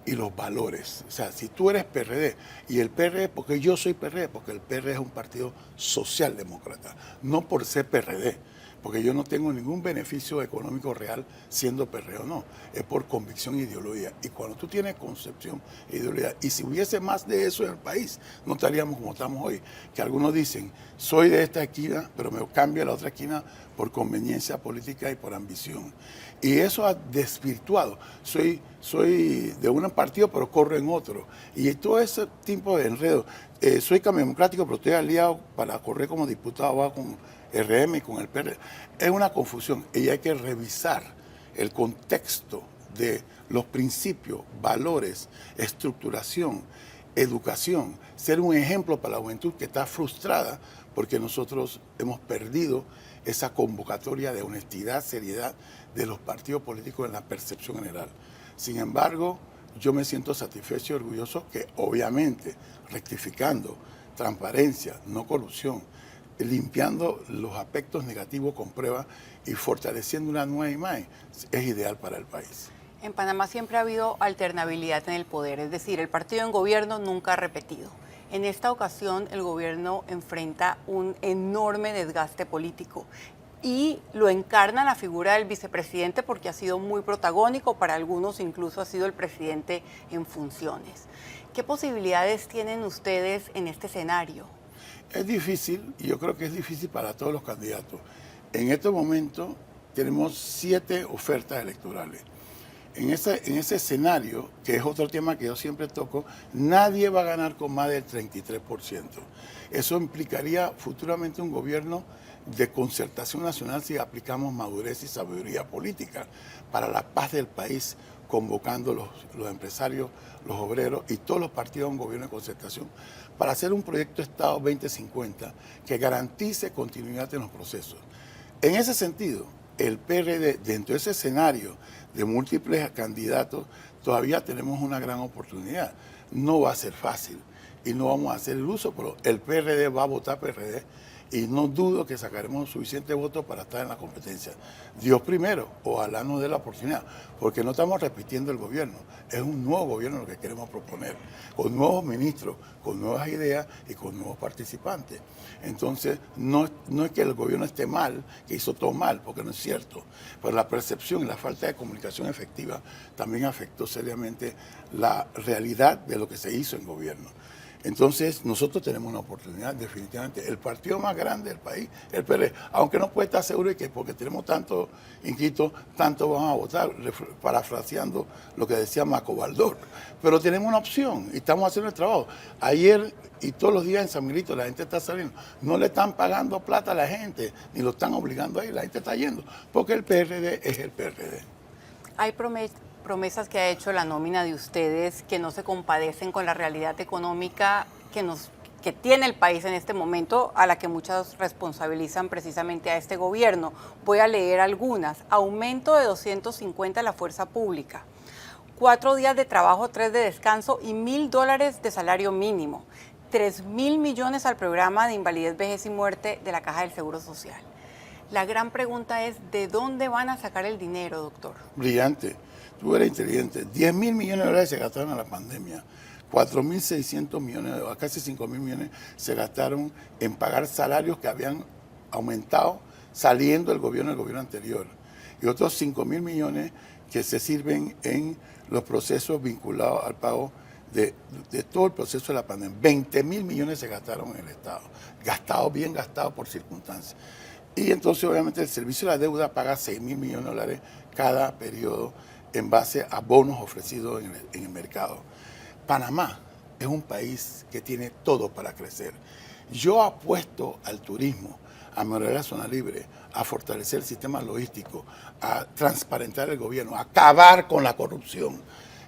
y los valores. O sea, si tú eres PRD y el PRD, porque yo soy PRD, porque el PRD es un partido socialdemócrata, no por ser PRD, porque yo no tengo ningún beneficio económico real siendo PRD o no, es por convicción e ideología. Y cuando tú tienes concepción e ideología, y si hubiese más de eso en el país, no estaríamos como estamos hoy, que algunos dicen, soy de esta esquina, pero me cambio a la otra esquina por conveniencia política y por ambición. Y eso ha desvirtuado. Soy de un partido, pero corro en otro. Y todo ese tipo de enredo. Soy cambio democrático, pero estoy aliado para correr como diputado con RM y con el PRD. Es una confusión y hay que revisar el contexto de los principios, valores, estructuración, educación, ser un ejemplo para la juventud que está frustrada porque nosotros hemos perdido esa convocatoria de honestidad, seriedad de los partidos políticos en la percepción general. Sin embargo, yo me siento satisfecho y orgulloso que obviamente rectificando, transparencia, no corrupción, limpiando los aspectos negativos con pruebas y fortaleciendo una nueva imagen, es ideal para el país. En Panamá siempre ha habido alternabilidad en el poder, es decir, el partido en gobierno nunca ha repetido. En esta ocasión el gobierno enfrenta un enorme desgaste político y lo encarna la figura del vicepresidente porque ha sido muy protagónico, para algunos incluso ha sido el presidente en funciones. ¿Qué posibilidades tienen ustedes en este escenario? Es difícil, y yo creo que es difícil para todos los candidatos. En este momento tenemos 7 ofertas electorales. En ese escenario, que es otro tema que yo siempre toco, nadie va a ganar con más del 33%. Eso implicaría futuramente un gobierno de concertación nacional si aplicamos madurez y sabiduría política para la paz del país, convocando los empresarios, los obreros y todos los partidos a un gobierno de concertación para hacer un proyecto de Estado 2050 que garantice continuidad en los procesos. En ese sentido, el PRD, dentro de ese escenario de múltiples candidatos, todavía tenemos una gran oportunidad. No va a ser fácil y no vamos a hacer el uso, pero el PRD va a votar PRD y no dudo que sacaremos suficientes votos para estar en la competencia. Dios primero, ojalá nos dé la oportunidad, porque no estamos repitiendo el gobierno, es un nuevo gobierno lo que queremos proponer, con nuevos ministros, con nuevas ideas y con nuevos participantes. Entonces, no es que el gobierno esté mal, que hizo todo mal, porque no es cierto, pero la percepción y la falta de comunicación efectiva también afectó seriamente la realidad de lo que se hizo en gobierno. Entonces, nosotros tenemos una oportunidad, definitivamente. El partido más grande del país, el PRD, aunque no puede estar seguro de que porque tenemos tantos inquietos, tanto van a votar, parafraseando lo que decía Maco Baldor. Pero tenemos una opción y estamos haciendo el trabajo. Ayer y todos los días en San Miguelito la gente está saliendo. No le están pagando plata a la gente, ni lo están obligando a ir, la gente está yendo, porque el PRD es el PRD. Hay promesas que ha hecho la nómina de ustedes que no se compadecen con la realidad económica que tiene el país en este momento, a la que muchos responsabilizan precisamente a este gobierno. Voy a leer algunas. Aumento de 250 a la fuerza pública, 4 días de trabajo, 3 de descanso y $1,000 de salario mínimo, 3.000 millones al programa de invalidez, vejez y muerte de la Caja del Seguro Social. La gran pregunta es, ¿de dónde van a sacar el dinero, doctor? Brillante. Tú eres inteligente. 10.000 millones de dólares se gastaron en la pandemia. 4.600 millones, casi 5.000 millones se gastaron en pagar salarios que habían aumentado saliendo del gobierno anterior. Y otros 5.000 millones que se sirven en los procesos vinculados al pago de todo el proceso de la pandemia. 20.000 millones se gastaron en el Estado. Gastados, bien gastados por circunstancias. Y entonces, obviamente, el Servicio de la Deuda paga 6.000 millones de dólares cada periodo en base a bonos ofrecidos en el mercado. Panamá es un país que tiene todo para crecer. Yo apuesto al turismo, a mejorar la zona libre, a fortalecer el sistema logístico, a transparentar el gobierno, a acabar con la corrupción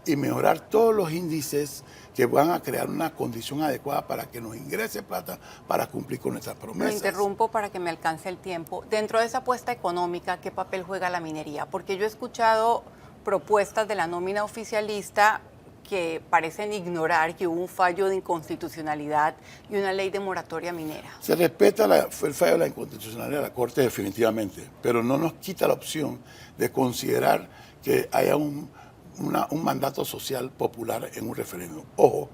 y mejorar todos los índices que van a crear una condición adecuada para que nos ingrese plata para cumplir con nuestras promesas. Lo interrumpo para que me alcance el tiempo. Dentro de esa apuesta económica, ¿qué papel juega la minería? Porque yo he escuchado propuestas de la nómina oficialista que parecen ignorar que hubo un fallo de inconstitucionalidad y una ley de moratoria minera. Se respeta el fallo de la inconstitucionalidad de la Corte definitivamente, pero no nos quita la opción de considerar que haya un un mandato social popular en un referéndum. Ojo,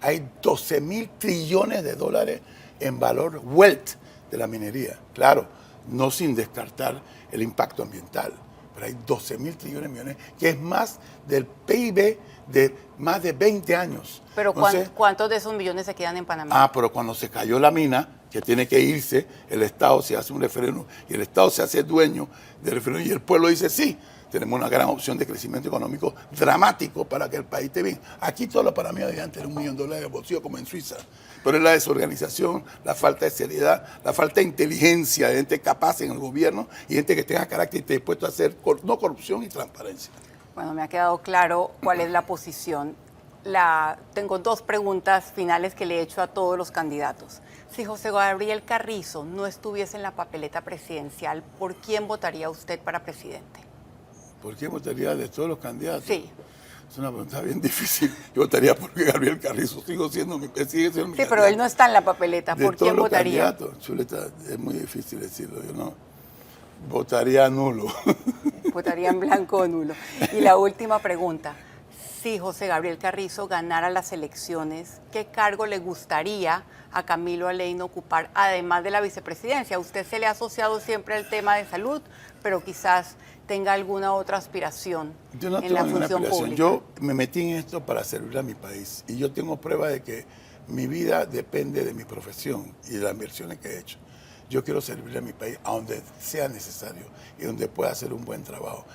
hay 12.000 trillones de dólares en valor wealth de la minería. Claro, no sin descartar el impacto ambiental, pero hay 12.000 trillones de millones, que es más del PIB de más de 20 años. Pero Entonces, ¿cuántos de esos millones se quedan en Panamá? Ah, pero cuando se cayó la mina, que tiene que irse, el Estado se hace un referéndum y el Estado se hace dueño del referéndum y el pueblo dice sí, tenemos una gran opción de crecimiento económico dramático para que el país esté bien. Aquí todos los panameños deberían tener $1 millón de bolsillo como en Suiza, pero es la desorganización, la falta de seriedad, la falta de inteligencia de gente capaz en el gobierno y gente que tenga carácter y esté dispuesto a hacer no corrupción y transparencia. Bueno, me ha quedado claro cuál es la posición. Tengo 2 preguntas finales que le he hecho a todos los candidatos. Si José Gabriel Carrizo no estuviese en la papeleta presidencial, ¿por quién votaría usted para presidente? ¿Por qué votaría de todos los candidatos? Sí. Es una pregunta bien difícil. Yo votaría por Gabriel Carrizo, sigue siendo mi Sí, pero él no está en la papeleta. ¿Por quién votaría? Chuleta, es muy difícil decirlo. Yo no votaría nulo. Votaría en blanco o nulo. Y la última pregunta. Si José Gabriel Carrizo ganara las elecciones, ¿qué cargo le gustaría a Camilo Alain ocupar, además de la vicepresidencia? A usted se le ha asociado siempre el tema de salud, pero quizás tenga alguna otra aspiración Yo no en la tengo ninguna función aspiración. pública. Yo me metí en esto para servir a mi país y yo tengo prueba de que mi vida depende de mi profesión y de las inversiones que he hecho. Yo quiero servir a mi país a donde sea necesario y donde pueda hacer un buen trabajo.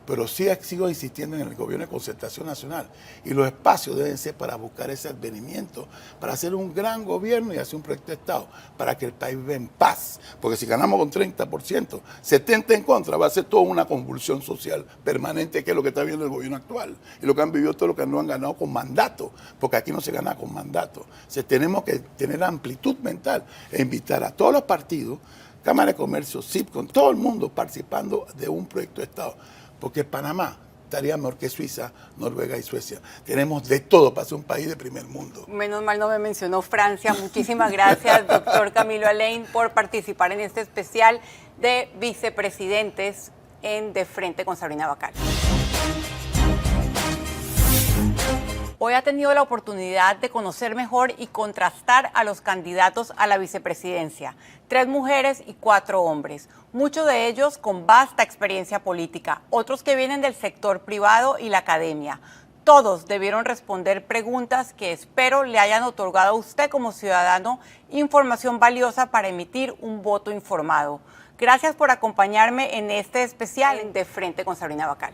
Pero sí sigo insistiendo en el gobierno de concertación nacional y los espacios deben ser para buscar ese advenimiento, para hacer un gran gobierno y hacer un proyecto de Estado, para que el país viva en paz. Porque si ganamos con 30%, 70% en contra, va a ser toda una convulsión social permanente, que es lo que está viendo el gobierno actual y lo que han vivido todos los que no han ganado con mandato, porque aquí no se gana con mandato. O sea, tenemos que tener amplitud mental e invitar a todos los partidos, Cámara de Comercio, CIPCON, todo el mundo participando de un proyecto de Estado. Porque Panamá estaría mejor que Suiza, Noruega y Suecia. Tenemos de todo para ser un país de primer mundo. Menos mal no me mencionó Francia. Muchísimas gracias, doctor Camilo Alain, por participar en este especial de vicepresidentes en De Frente con Sabrina Bacal. Hoy ha tenido la oportunidad de conocer mejor y contrastar a los candidatos a la vicepresidencia. 3 mujeres y 4 hombres, muchos de ellos con vasta experiencia política, otros que vienen del sector privado y la academia. Todos debieron responder preguntas que espero le hayan otorgado a usted como ciudadano información valiosa para emitir un voto informado. Gracias por acompañarme en este especial De Frente con Sabrina Bacal.